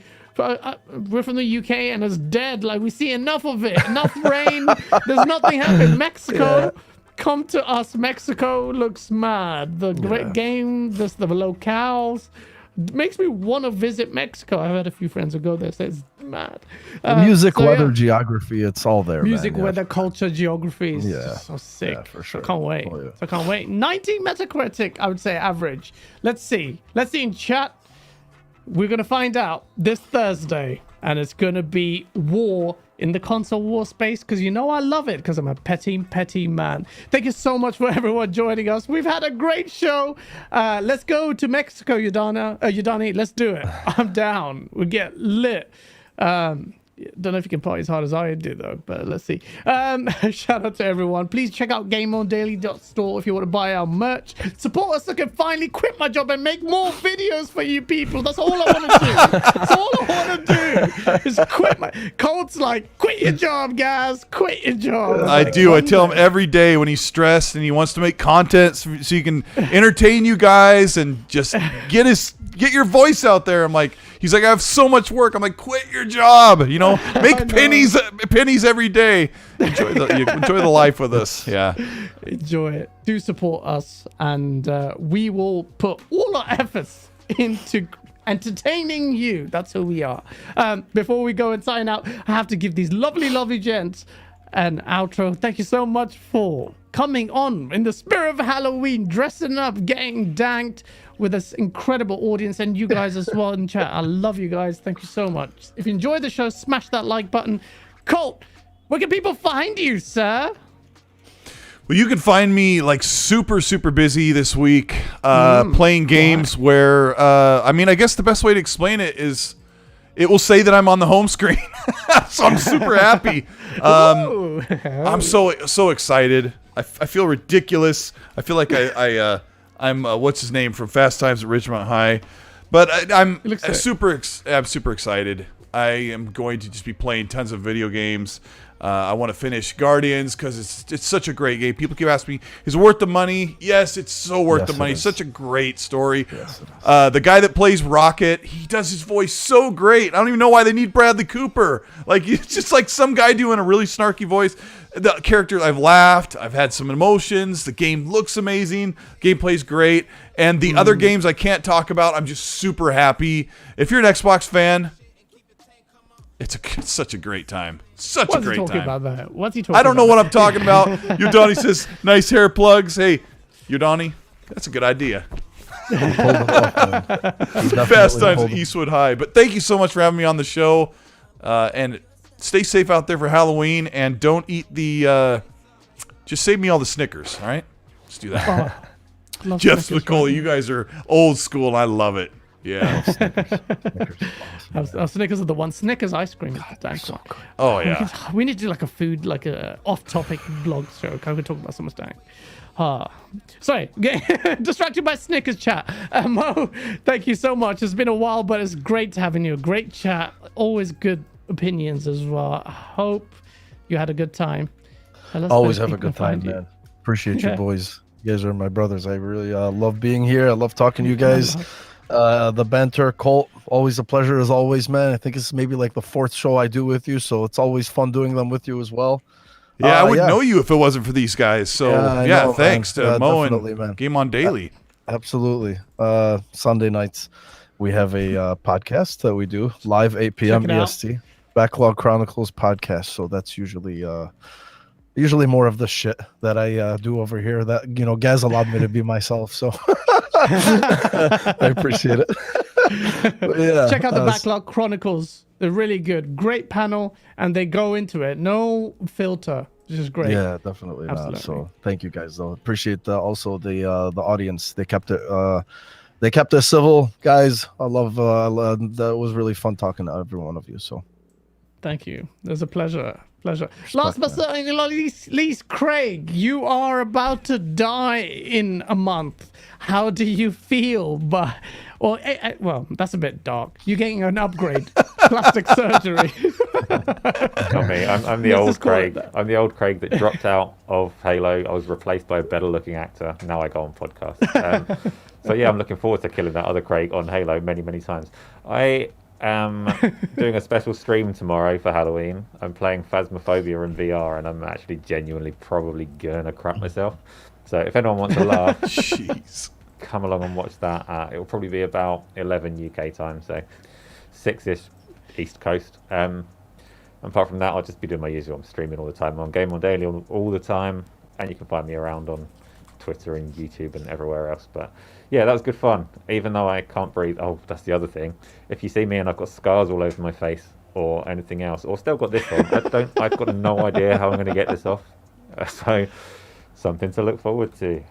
We're from the UK and it's dead. Like, we see enough of it. Enough rain. There's nothing happening. Mexico. Yeah. Come to us, Mexico looks mad. The great game, the locales, makes me want to visit Mexico. I've had a few friends who go there, so it's mad. Music, weather, geography, it's all there. Music, man. weather, culture, geography is just so sick. Yeah, for sure. I can't wait. I can't wait. 90 Metacritic, I would say average. Let's see in chat. We're going to find out this Thursday, and it's going to be war in the console war space, because I love it, because I'm a petty man. Thank you so much for everyone joining us. We've had a great show. Let's go to Mexico, Udani. Let's do it. I'm down. We get lit. Don't know if you can party as hard as I do, though, but let's see. Shout out to everyone. Please check out GameOnDaily.store if you want to buy our merch. Support us so I can finally quit my job and make more videos for you people. That's all I want to do. That's all I want to do is quit my... Colt's like, quit your job, guys. Quit your job. I do. I tell him every day when he's stressed and he wants to make content so he can entertain you guys and just get your voice out there. I'm like... He's like, I have so much work. I'm like, quit your job. Make pennies every day. Enjoy the life with us. Yeah. Enjoy it. Do support us, and we will put all our efforts into entertaining you. That's who we are. Before we go and sign out, I have to give these lovely gents an outro. Thank you so much for coming on in the spirit of Halloween, dressing up, getting danked with this incredible audience, and you guys as well in chat. I love you guys. Thank you so much. If you enjoyed the show, smash that like button. Colt, where can people find you, sir? Well, you can find me like super busy this week playing games where I guess the best way to explain it is it will say that I'm on the home screen. So I'm super happy. I'm so excited. I feel ridiculous. I feel like I'm what's his name from Fast Times at Ridgemont High, but I'm super excited. I am going to just be playing tons of video games. I want to finish Guardians because it's such a great game. People keep asking me, is it worth the money? Yes, it's so worth the money. It's such a great story. Yes, the guy that plays Rocket, he does his voice so great. I don't even know why they need Bradley Cooper. Like, it's just like some guy doing a really snarky voice. The character, I've laughed. I've had some emotions. The game looks amazing. Gameplay's great. And the other games I can't talk about, I'm just super happy. If you're an Xbox fan, it's such a great time. Such a great time. What's he talking about that? What's he talking about? I don't know what I'm talking about. Udani says, nice hair plugs. Hey, Udani, that's a good idea. Fast Times at Eastwood High. But thank you so much for having me on the show. And stay safe out there for Halloween. And don't eat just save me all the Snickers, all right? Let's do that. Jeff Spicoli, you guys are old school, and I love it. Yeah. Our Snickers are the one. Snickers ice cream. So oh, yeah. We need to do like a food, like a off-topic blog show. Can we talk about so much dang? Sorry, distracted by Snickers chat. Mo, thank you so much. It's been a while, but it's great having you. Great chat. Always good opinions as well. I hope you had a good time. Always have a good time, man. Appreciate you, boys. You guys are my brothers. I really love being here. I love talking to you guys. The banter, Colt, always a pleasure as always, man. I think it's maybe like the 4th show I do with you, so it's always fun doing them with you as well. Yeah, I wouldn't know you if it wasn't for these guys. So thanks to Mo and Game On Daily. Absolutely. Sunday nights we have a podcast that we do live 8 p.m. Check it out. EST. Backlog Chronicles podcast. So that's usually more of the shit that I do over here. That Gaz allowed me to be myself, so I appreciate it. Yeah, Check out the Backlog Chronicles. They're really good. Great panel, and they go into it. No filter, which is great. Yeah, definitely not. Absolutely. So thank you guys, though. Appreciate also the audience. They kept it civil, guys. I love that was really fun talking to every one of you. So Thank you. It was a pleasure. Last but certainly not least, Craig, you are about to die in a month. How do you feel? Well, that's a bit dark. You're getting an upgrade, plastic surgery. Not me. I'm the Let's old just call it Craig. that. I'm the old Craig that dropped out of Halo. I was replaced by a better-looking actor. Now I go on podcasts. So yeah, I'm looking forward to killing that other Craig on Halo many, many times. I am doing a special stream tomorrow for Halloween. I'm playing Phasmophobia in VR, and I'm actually genuinely probably gonna crap myself. So if anyone wants to laugh, Jeez. come along and watch that. It will probably be about 11 UK time, so 6-ish East Coast. Apart from that, I'll just be doing my usual. I'm streaming all the time. I'm on GameOnDaily all the time, and you can find me around on Twitter and YouTube and everywhere else. But yeah, that was good fun. Even though I can't breathe. Oh, that's the other thing. If you see me and I've got scars all over my face or anything else, or still got this on, I've got no idea how I'm going to get this off. So something to look forward to.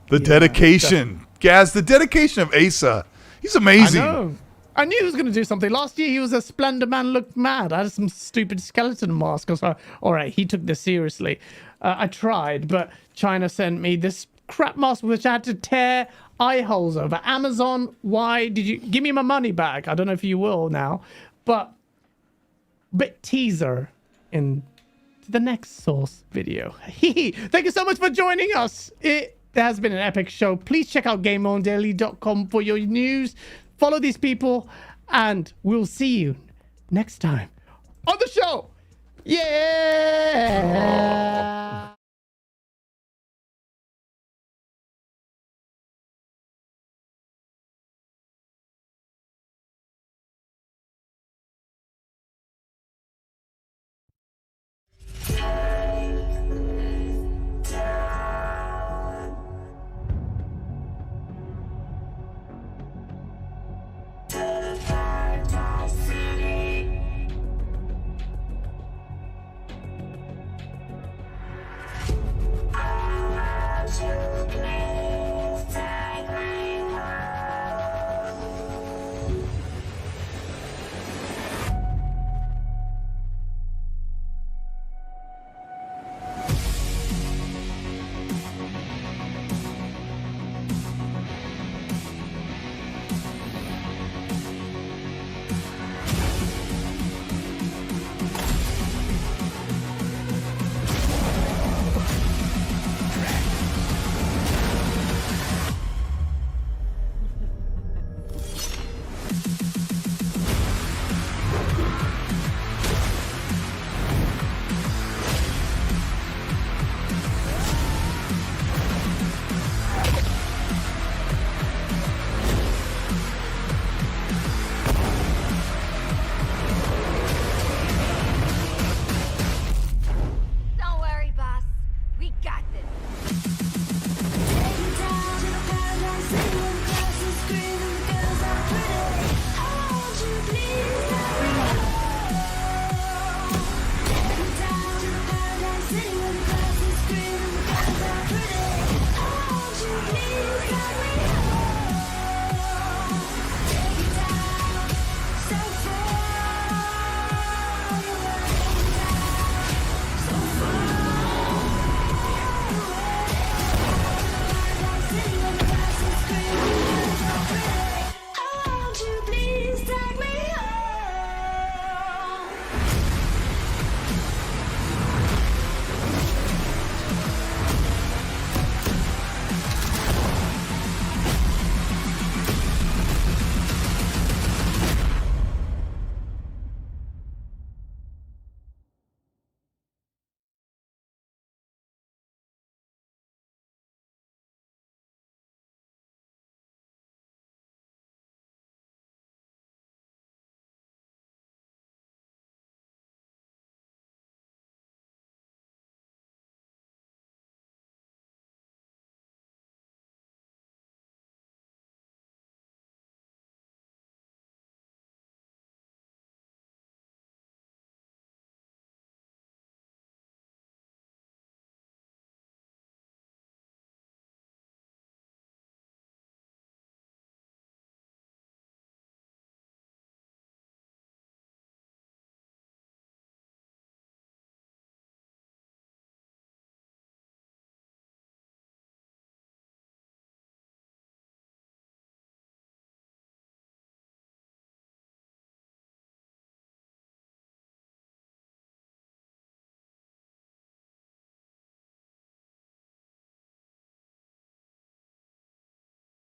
The dedication. Gaz, the dedication of Asa. He's amazing. I know. I knew he was going to do something. Last year, he was a Splendor Man, looked mad. I had some stupid skeleton mask. I was like, all right, he took this seriously. I tried, but China sent me this crap mask which I had to tear eye holes over. Amazon, why did you give me my money back? I don't know if you will now, but bit teaser in the next Source video. Thank you so much for joining us. It has been an epic show. Please check out GameOnDaily.com for your news. Follow these people, and we'll see you next time on the show. Yeah.